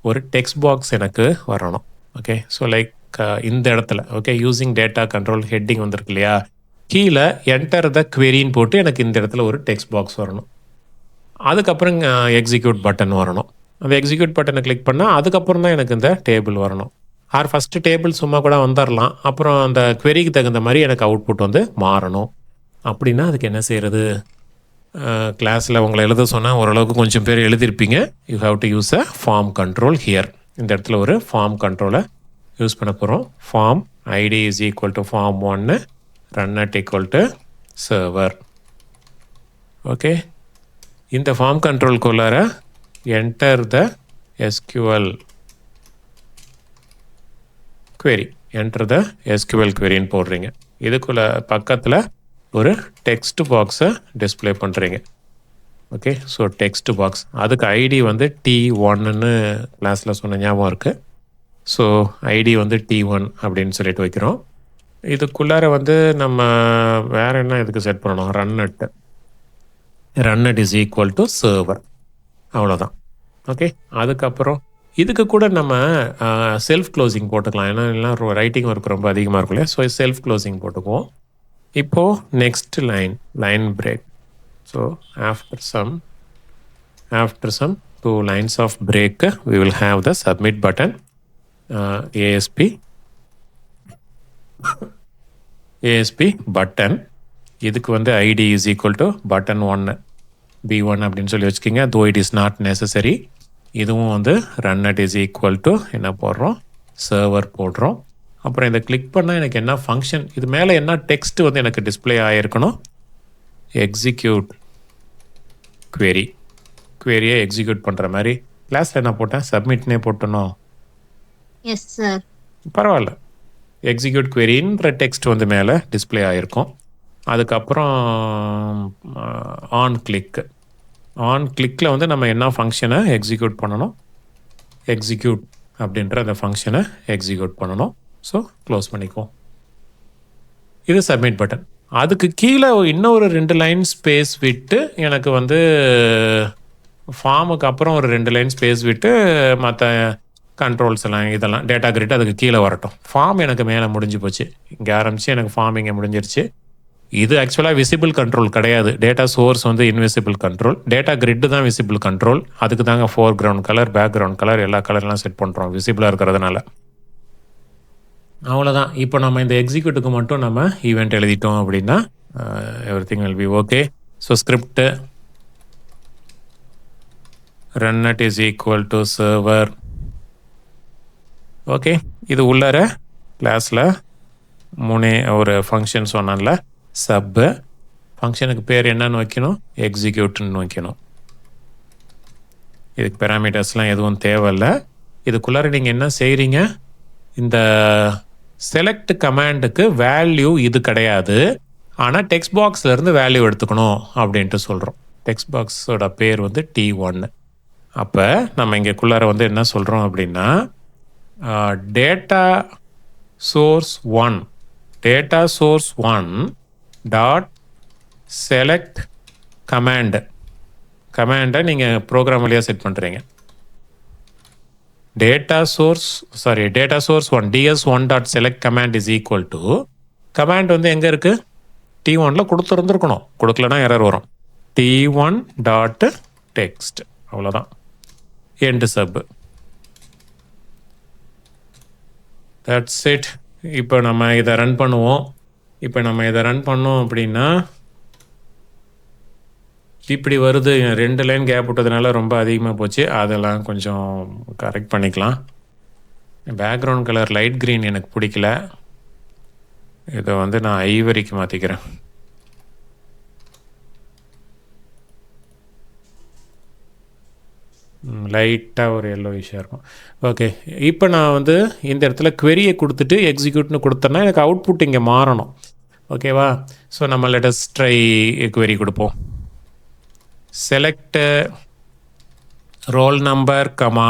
ஒரு டெக்ஸ்ட் பாக்ஸ் எனக்கு வரணும். ஓகே, ஸோ லைக் இந்த இடத்துல okay using data control heading வந்திருக்கு இல்லையா, கீழே என்டர் த queryன்னு போட்டு எனக்கு இந்த இடத்துல ஒரு டெக்ஸ்ட் பாக்ஸ் வரணும். அதுக்கப்புறம் எக்ஸிக்யூட் பட்டன் வரணும். அந்த எக்ஸிக்யூட் பட்டனை கிளிக் பண்ணால் அதுக்கப்புறம் தான் எனக்கு இந்த டேபிள் வரணும். ஆர் ஃபஸ்ட்டு டேபிள் சும்மா கூட வந்துடலாம். அப்புறம் அந்த queryக்கு தகுந்த மாதிரி எனக்கு அவுட்புட் வந்து மாறணும். அப்படின்னா அதுக்கு என்ன செய்கிறது, கிளாஸில் உங்களை எழுத சொன்னால் ஓரளவுக்கு கொஞ்சம் பேர் எழுதியிருப்பீங்க. You have to use a form control here. இந்த இடத்துல ஒரு ஃபார்ம் கண்ட்ரோலை யூஸ் பண்ண போகிறோம். Form ID is equal to form 1 run at equal to server. Okay, இந்த ஃபார்ம் கண்ட்ரோல்குள்ளார enter the SQL query, enter the SQL queryன்னு போடுறீங்க. இதுக்குள்ள பக்கத்தில் ஒரு டெக்ஸ்ட் பாக்ஸை டிஸ்பிளே பண்ணுறீங்க. ஓகே, ஸோ டெக்ஸ்ட் பாக்ஸ் அதுக்கு ஐடி வந்து T1ன்னு கிளாஸில் சொன்ன ஞாபகம் இருக்குது. ஸோ ஐடி வந்து T1 அப்படின்னு சொல்லிட்டு வைக்கிறோம். இதுக்குள்ளார வந்து நம்ம வேறு என்ன இதுக்கு செட் பண்ணணும், run at is equal to server. அவ்வளோதான். ஓகே, அதுக்கப்புறம் இதுக்கு கூட நம்ம செல்ஃப் க்ளோசிங் போட்டுக்கலாம். ஏன்னா எல்லாம் ரைட்டிங் ஒர்க் ரொம்ப அதிகமாக இருக்கும் இல்லையா. ஸோ செல்ஃப் க்ளோசிங் போட்டுக்குவோம். இப்போது next line break. So after some 2 lines of break we will have the submit button, ASP button. இதுக்கு வந்து ID is equal to button 1 B1 அப்படின்னு சொல்லி வச்சுக்கிங்க. Though it is not necessary. இதுவும் வந்து run at is equal to என்ன போடுறோம், server போடுறோம். அப்புறம் இதை கிளிக் பண்ணால் எனக்கு என்ன ஃபங்க்ஷன், இது மேலே என்ன டெக்ஸ்ட் வந்து எனக்கு டிஸ்பிளே ஆகிருக்கணும், எக்ஸிக்யூட் queryயை எக்ஸிக்யூட் பண்ணுற மாதிரி. கிளாஸில் என்ன போட்டேன், சப்மிட்னே போட்டணும். Yes sir. பரவாயில்ல, எக்ஸிக்யூட் queryன்ற டெக்ஸ்ட் வந்து மேலே டிஸ்பிளே ஆகிருக்கும். அதுக்கப்புறம் ஆன் கிளிக்கில் வந்து நம்ம என்ன ஃபங்க்ஷனை எக்ஸிக்யூட் பண்ணணும், எக்ஸிக்யூட் அப்படின்ற அந்த ஃபங்க்ஷனை எக்ஸிக்யூட் பண்ணணும். ஸோ க்ளோஸ் பண்ணிக்குவோம். இது சப்மிட் பட்டன். அதுக்கு கீழே இன்னொரு 2 லைன் ஸ்பேஸ் விட்டு எனக்கு வந்து ஃபார்முக்கு அப்புறம் ஒரு 2 லைன் ஸ்பேஸ் விட்டு மற்ற கண்ட்ரோல்ஸ் எல்லாம் இதெல்லாம் டேட்டா கிரிட் அதுக்கு கீழே வரட்டும். ஃபார்ம் எனக்கு மேலே முடிஞ்சு போச்சு. இங்கே ஆரம்பித்து எனக்கு ஃபார்ம் இங்கே முடிஞ்சிருச்சு. இது ஆக்சுவலாக விசிபிள் கண்ட்ரோல் கிடையாது. டேட்டா சோர்ஸ் வந்து இன்விசிபிள் கண்ட்ரோல், டேட்டா கிரிட்டு தான் விசிபிள் கண்ட்ரோல். அதுக்கு தாங்க ஃபோர்க்ரவுண்ட் கலர், பேக்ரவுண்ட் கலர் எல்லா கலர்லாம் செட் பண்ணுறோம் விசிபிளாக இருக்கிறதுனால. அவ்வளோதான். இப்போ நம்ம இந்த எக்ஸிக்யூட்டுக்கு மட்டும் நம்ம ஈவெண்ட் எழுதிட்டோம் அப்படின்னா everything will be okay. So script run at is equal to server. Okay, இது உள்ளார கிளாஸில் ஒரு ஃபங்க்ஷன் சொன்னால சப்பு ஃபங்க்ஷனுக்கு பேர் என்னன்னு வைக்கணும், எக்ஸிக்யூட்னு வைக்கணும். இதுக்கு பேராமீட்டர்ஸ்லாம் எதுவும் தேவையில்லை. இதுக்குள்ளார நீங்கள் என்ன செய்கிறீங்க, இந்த செலக்ட் கமாண்டுக்கு வேல்யூ இது கிடையாது, ஆனால் டெக்ஸ்ட் பாக்ஸ்லேருந்து வேல்யூ எடுத்துக்கணும் அப்படின்ட்டு சொல்கிறோம். டெக்ஸ்ட் பாக்ஸோட பேர் வந்து T1. அப்போ நம்ம இங்கேக்குள்ளார வந்து என்ன சொல்கிறோம் அப்படின்னா டேட்டா சோர்ஸ் 1 டாட் செலக்ட் கமாண்டை நீங்கள் ப்ரோக்ராம் வழியாக செட் பண்ணுறீங்க. data source 1 ds1 dot select command is equal to command வந்து எங்கே இருக்குது, T1ல கொடுத்துருந்துருக்கணும், கொடுக்கலனா எரர் வரும். T1 dot text. அவ்வளோதான். End sub. That's it. இப்போ நம்ம இதை ரன் பண்ணுவோம். இப்போ நம்ம இதை ரன் பண்ணோம் அப்படின்னா இப்படி வருது, 2 லைன் கேப் விட்டதுனால ரொம்ப அதிகமாக போச்சு. அதெல்லாம் கொஞ்சம் கரெக்ட் பண்ணிக்கலாம். பேக்ரவுண்ட் கலர் லைட் க்ரீன் எனக்கு பிடிக்கல. இதை வந்து நான் ஐவரிக்கு மாற்றிக்கிறேன். லைட்டாக ஒரு எல்லோ விஷயம் இருக்கும். ஓகே, இப்போ நான் வந்து இந்த இடத்துல query-யை கொடுத்துட்டு எக்ஸிக்யூட்னு கொடுத்தேன்னா எனக்கு அவுட்புட் இங்கே மாறணும். ஓகேவா? ஸோ நம்ம லெட்டஸ் ட்ரை query கொடுப்போம். Select roll number comma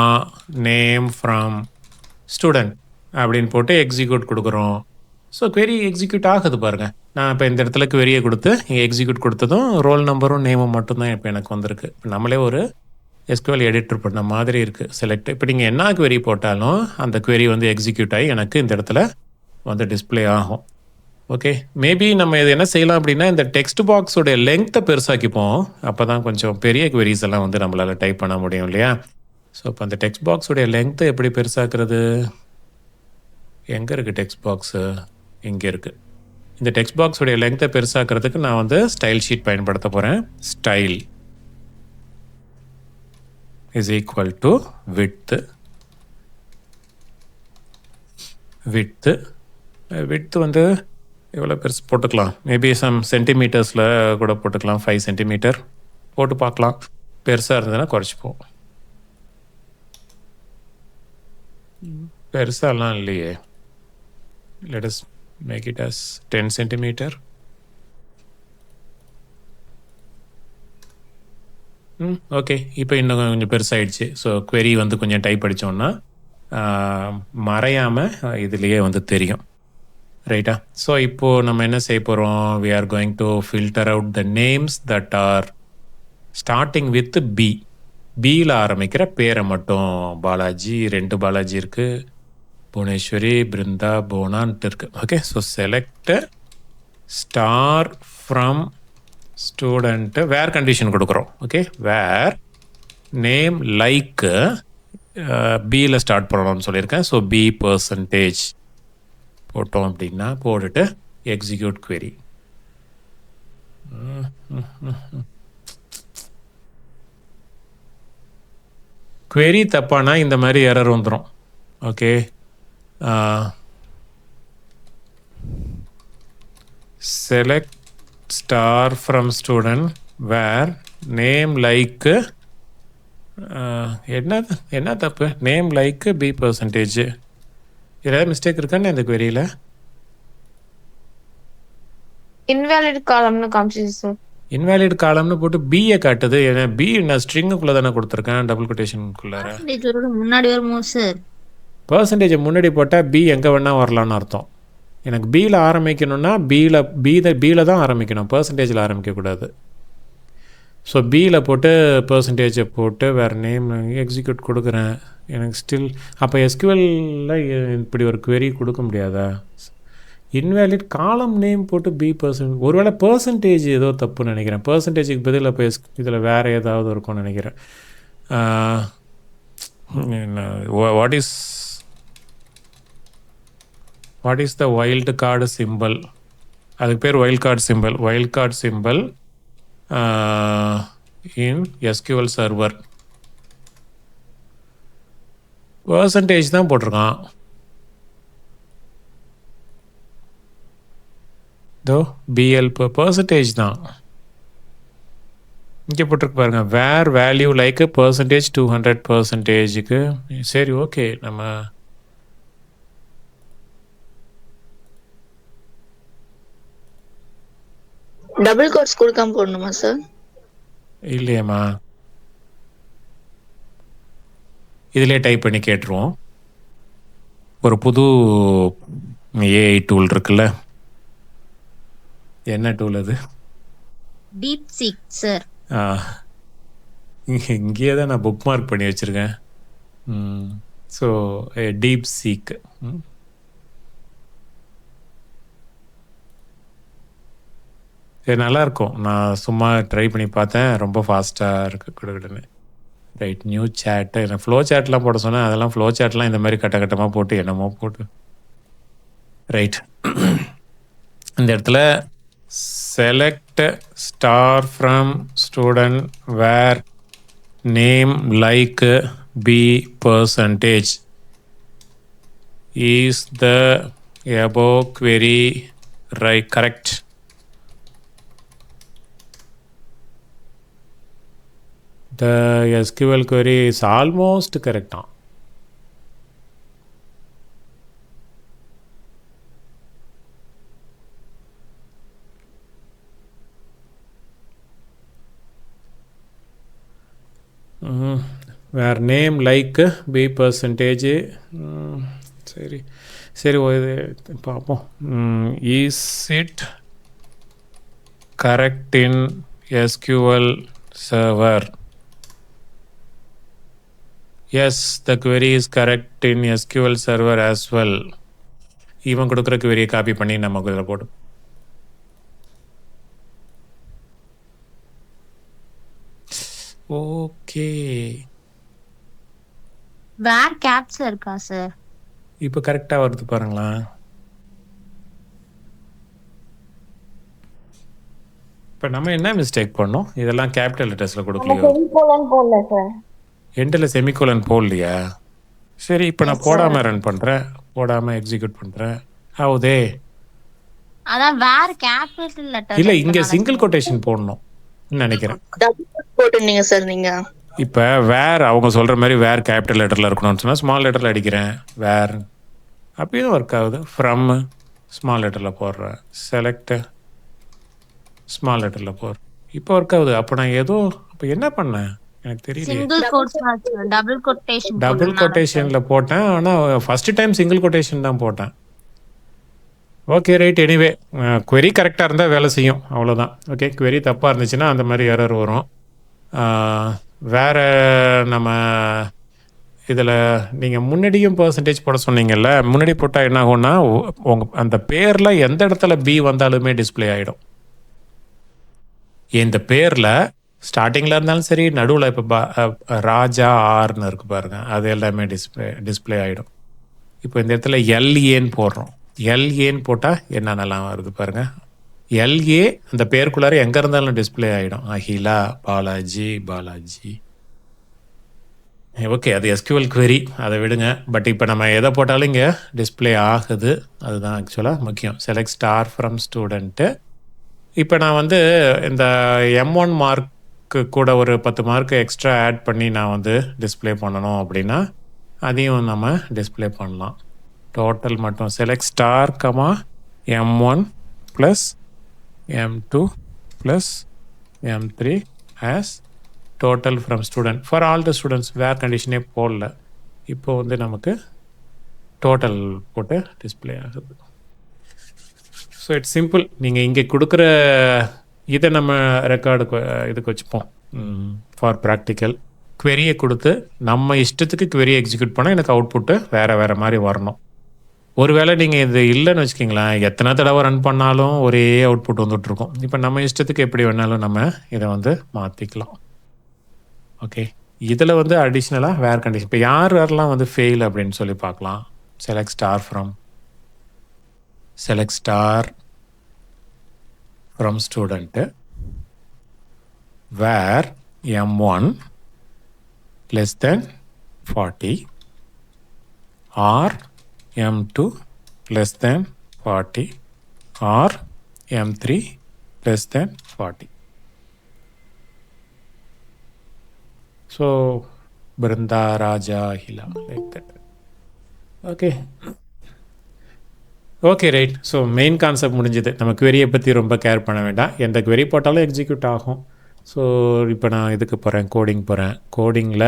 name from student அப்படின்னு போட்டு எக்ஸிக்யூட் கொடுக்குறோம். ஸோ query எக்ஸிக்யூட் ஆகுது பாருங்கள். நான் இப்போ இந்த இடத்துல query-யை கொடுத்து இங்கே எக்ஸிக்யூட் கொடுத்ததும் ரோல் நம்பரும் நேமும் மட்டும்தான் இப்போ எனக்கு வந்திருக்கு. நம்மளே ஒரு SQL எடிட்டர் பண்ண மாதிரி இருக்குது. செலக்ட் இப்போ நீங்கள் என்ன query போட்டாலும் அந்த query வந்து எக்ஸிக்யூட் ஆகி எனக்கு இந்த இடத்துல வந்து டிஸ்பிளே ஆகும். ஓகே, மேபி நம்ம இது என்ன செய்யலாம் அப்படின்னா இந்த டெக்ஸ்ட் பாக்ஸோடைய லெங்க்த்தை பெருசாக்கிப்போம். அப்போ தான் கொஞ்சம் பெரிய queries எல்லாம் வந்து நம்மளால் டைப் பண்ண முடியும் இல்லையா? ஸோ இப்போ அந்த டெக்ஸ்ட் பாக்ஸோடைய லெங்க்த்தை எப்படி பெருசாக்குறது? எங்கே இருக்குது டெக்ஸ்ட் பாக்ஸு? இங்கே இருக்குது. இந்த டெக்ஸ்ட் பாக்ஸோடைய லெங்க்த்தை பெருசாக்கிறதுக்கு நான் வந்து ஸ்டைல் ஷீட் பயன்படுத்த போகிறேன். Style is equal to width. width வந்து எவ்வளோ பெருசு போட்டுக்கலாம்? மேபி சம் சென்டிமீட்டர்ஸில் கூட போட்டுக்கலாம். 5 சென்டிமீட்டர் போட்டு பார்க்கலாம். பெருசாக இருந்ததுன்னா குறைச்சிப்போம். பெருசாலாம் இல்லையே. let us make it as 10 centimetre. Okay, இப்போ இன்னும் கொஞ்சம் பெருசாகிடுச்சு. ஸோ query வந்து கொஞ்சம் டைப் அடித்தோன்னா மறையாமல் இதுலேயே வந்து தெரியும். ரைட்டா? ஸோ இப்போது நம்ம என்ன செய்ய போகிறோம்? we are going to filter out the names that are starting with B. பியில் ஆரம்பிக்கிற பேரை மட்டும். பாலாஜி, 2 பாலாஜி இருக்குது. புவனேஸ்வரி, பிருந்தா, போனான்ட்டு இருக்குது. Okay, so select star from student where condition கொடுக்குறோம். ஓகே, வேர் நேம் லைக் பியில் ஸ்டார்ட் பண்ணணும்னு சொல்லியிருக்கேன். ஸோ B பர்சன்டேஜ் போட்டோம் அப்படின்னா போட்டுட்டு எக்ஸிக்யூட் query. query தப்பானா இந்த மாதிரி எரர் வந்துடும். Okay, select star from student where name like என்ன தப்பு? Name like B percentage. ஏதாவது மிஸ்டேக் இருக்கான்னு இந்த query-ல? இன்வாலிட் காலம்னு காமிச்சிச்சு சார். இன்வாலிட் காலம்னு போட்டு பிஏ காட்டுது. ஏன்னா பி நான் ஸ்ட்ரிங்குக்குள்ளே தானே கொடுத்துருக்கேன், டபுள் கொட்டேஷனுக்குள்ளார. முன்னாடி வருமோ சார்? பர்சன்டேஜை முன்னாடி போட்டால் பி எங்கே வேணால் வரலான்னு அர்த்தம். எனக்கு பியில் ஆரம்பிக்கணும்னா பியில் தான் ஆரம்பிக்கணும், பர்சன்டேஜில் ஆரம்பிக்கக்கூடாது. ஸோ பியில் போட்டு பர்சன்டேஜை போட்டு வேறு நேம் எக்ஸிக்யூட் கொடுக்குறேன். எனக்கு ஸ்டில் அப்போ SQL-ல இப்படி ஒரு query கொடுக்க முடியாதா? இன்வேலிட் காலம் நேம் போட்டு B ஒருவேளை பர்சன்டேஜ் ஏதோ தப்புன்னு நினைக்கிறேன். பர்சன்டேஜுக்கு பதில் இப்போ இதில் வேறு ஏதாவது இருக்கும்னு நினைக்கிறேன். What is the wild card simple? அதுக்கு பேர் wild card simple. Wild card simple in SQL server. Percentage தான் போட்டிருக்கான். தோ BL பர்சன்டேஜ் தான் இங்கே போட்டிருக்கு பாருங்கள். Where value like percentage 200%. சரி, ஓகே, நம்ம டபுள் கோட்ஸ் கொடுக்காம போடணுமா சார்? இல்லையம்மா, இதிலே டைப் பண்ணி கேட்டுருவோம். ஒரு புது AI டூல் இருக்குல்ல, என்ன டூல் அது? DeepSeek sir. இங்கேயே தான் நான் புக் மார்க் பண்ணி வச்சுருக்கேன். So DeepSeek. இது நல்லாயிருக்கும். நான் சும்மா ட்ரை பண்ணி பார்த்தேன், ரொம்ப ஃபாஸ்ட்டாக இருக்குது கொடுக்குன்னு. ரைட், நியூ சேட்டு. எனக்கு ஃப்ளோ சேட்லாம் போட சொன்னேன், அதெல்லாம் ஃப்ளோ சேட்லாம் இந்த மாதிரி கட்டமாக போட்டு என்னமோ போட்டு. ரைட், இந்த இடத்துல select star from student where name like b percentage. Is the above query right correct? The SQL query is almost correct. Where name like b percentage. சரி சரி இது பார்ப்போம். Is it correct in SQL server? Yes, the query is correct in SQL server as well. இவன் கொடுக்குற query copy பண்ணி நமக்கு இதில் போட்டு ஓகே. வேர் கேப்ஸ்ல இருக்கா சார்? இப்போ கரெக்டாக வருது பாருங்களா. இப்போ நம்ம என்ன மிஸ்டேக் பண்ணோம்? இதெல்லாம் கேபிட்டல் லெட்டர்ஸில் கொடுக்கலையோ? செமிகோலன் போடல சார். எண்டில் செமிகோலன் போடலையா? சரி, இப்போ நான் போடாமல் ரன் பண்ணுறேன், போடாமல் எக்ஸிக்யூட் பண்ணுறேன். ஆகுதே. அதான் வேர் கேபிட்டல் லெட்டர் இல்லை, இங்கே சிங்கிள் கொட்டேஷன் போடணும் நினைக்கிறேன். டபுள் கோட் போட்டுருந்தீங்க சார் நீங்க. இப்போ வேர் அவங்க சொல்கிற மாதிரி வேர் கேபிட்டல் லெட்டரில் இருக்கணும்னு சொன்னால் ஸ்மால் லெட்டரில் அடிக்கிறேன் வேர், அப்பயும் ஒர்க் ஆகுது. ஃப்ரம் ஸ்மால் லெட்டரில் போடுறேன், செலக்ட் ஸ்மால் லெட்டரில் போடுறேன், இப்போ ஒர்க் ஆகுது. அப்போ நான் ஏதோ இப்போ என்ன பண்ணேன் எனக்கு தெரியல. Single quotes double quotation double கொட்டேஷனில் போட்டேன், ஆனால் ஃபஸ்ட்டு டைம் சிங்கிள் கொட்டேஷன் தான் போட்டேன். Okay right. எனிவே query கரெக்டாக இருந்தால் வேலை செய்யும், அவ்வளோதான். ஓகே, query தப்பாக இருந்துச்சுன்னா அந்த மாதிரி எரர் வரும். வேறு நம்ம இதில் நீங்கள் முன்னாடியும் பர்சன்டேஜ் போட சொன்னீங்கல்ல, முன்னாடி போட்டால் என்ன ஆகும்னா உங்கள் அந்த பேரில் எந்த இடத்துல பி வந்தாலுமே டிஸ்பிளே ஆகிடும். இந்த பேரில் ஸ்டார்டிங்கில் இருந்தாலும் சரி, நடுவில் இப்போ ராஜா ஆர்னு இருக்கு பாருங்கள், அது எல்லாமே டிஸ்பிளே ஆகிடும். இப்போ இந்த இடத்துல எல்ஏன்னு போடுறோம், எல்ஏன்னு போட்டால் என்னென்னலாம் வருது பாருங்கள். எல்ஏ அந்த பேருக்குள்ளார எங்கே இருந்தாலும் டிஸ்பிளே ஆகிடும். அகிலா, பாலாஜி, பாலாஜி. ஓகே, அது SQL query, அதை விடுங்க. பட் இப்போ நம்ம எதை போட்டாலும் இங்கே டிஸ்பிளே ஆகுது, அதுதான் ஆக்சுவலாக முக்கியம். Select star from student. இப்போ நான் வந்து இந்த M1 மார்க்கு கூட ஒரு 10 மார்க்கு எக்ஸ்ட்ரா ஆட் பண்ணி நான் வந்து டிஸ்பிளே பண்ணணும் அப்படின்னா அதையும் நம்ம டிஸ்பிளே பண்ணலாம். டோட்டல் மட்டும் select star comma M1 plus M2 plus M3 as total from student for all the students. Where கண்டிஷனே போடல, இப்போ வந்து நமக்கு டோட்டல் போட்டு டிஸ்பிளே ஆகுது. So it's simple. நீங்கள் இங்கே கொடுக்குற இதை நம்ம ரெக்கார்டுக்கு இதுக்கு வச்சுப்போம் ஃபார் ப்ராக்டிக்கல். queryயை கொடுத்து நம்ம இஷ்டத்துக்கு query எக்ஸிக்யூட் பண்ணால் எனக்கு அவுட்புட்டு வேறு மாதிரி வரணும். ஒருவேளை நீங்கள் இது இல்லைன்னு வச்சுக்கிங்களேன், எத்தனை தடவை ரன் பண்ணாலும் ஒரே அவுட்புட் வந்துட்டுருக்கும். இப்போ நம்ம இஷ்டத்துக்கு எப்படி வேணாலும் நம்ம இதை வந்து மாற்றிக்கலாம். ஓகே, இதில் வந்து அடிஷ்னலாக வேர் கண்டிஷன். இப்போ யாரெல்லாம் வந்து ஃபெயில் அப்படின்னு சொல்லி பார்க்கலாம். Select star from student where M1 less than 40 or M2 less than 40 or M3 less than 40. So Brinda, Raja, Hila, like that. Okay right. So main concept முடிஞ்சது. நம்ம queryயை பற்றி ரொம்ப கேர் பண்ண வேண்டாம், எந்த query போட்டாலும் எக்ஸிக்யூட் ஆகும். ஸோ இப்போ நான் இதுக்கு போகிறேன், கோடிங்கில்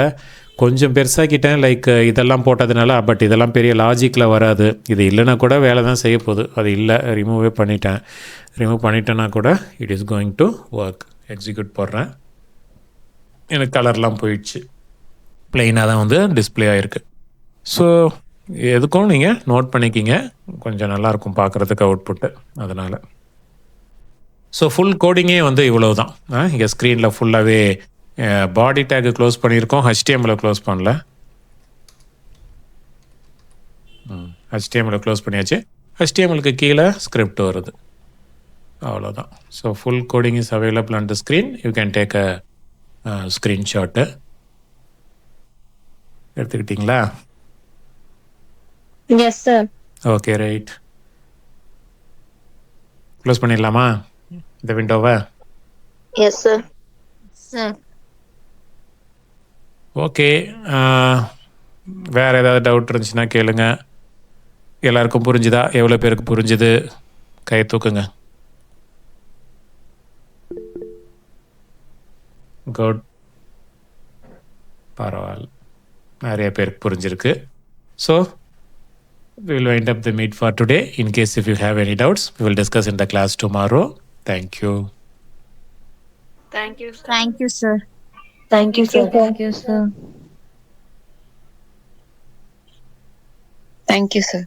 கொஞ்சம் பெருசாக்கிட்டேன். லைக் இதெல்லாம் போட்டதுனால, பட் இதெல்லாம் பெரிய லாஜிக்கில் வராது. இது இல்லைனா கூட வேலை தான் செய்ய போகுது. அது இல்லை, ரிமூவ் பண்ணிட்டேன்னா கூட it is going to work. Execute போடுறேன், எனக்கு கலர்லாம் போயிடுச்சு, ப்ளெயினாக தான் வந்து டிஸ்பிளே ஆகிருக்கு. ஸோ எதுக்கும் நீங்கள் நோட் பண்ணிக்கிங்க, கொஞ்சம் நல்லாயிருக்கும் பார்க்குறதுக்கு அவுட்புட்டு. அதனால் ஸோ ஃபுல் கோடிங்கே வந்து இவ்வளோ தான். இங்கே ஸ்க்ரீனில் ஃபுல்லாகவே பாடி டேக்கு க்ளோஸ் பண்ணியிருக்கோம், HTML க்ளோஸ் பண்ணல. HTML க்ளோஸ் பண்ணியாச்சு. HTMLக்கு கீழே ஸ்கிரிப்ட் வருது. அவ்வளோதான். So full coding is available on the screen. You can take a screenshot. எடுத்துக்கிட்டிங்களா? Yes, sir. Okay, right. Close பண்ணிடலாமா இந்த விண்டோவை? Yes, sir. Sir okay. வேறு ஏதாவது டவுட் இருந்துச்சுன்னா கேளுங்க. எல்லாருக்கும் புரிஞ்சுதா? எவ்வளோ பேருக்கு புரிஞ்சுது? கை தூக்குங்க. குட். பரவாயில்ல, நிறைய பேருக்கு புரிஞ்சிருக்கு. So we will wind up the meet for today. In case if you have any doubts, we will discuss in the class tomorrow. Thank you. Thank you sir. Thank you, sir. Thank you, sir. Thank you, sir.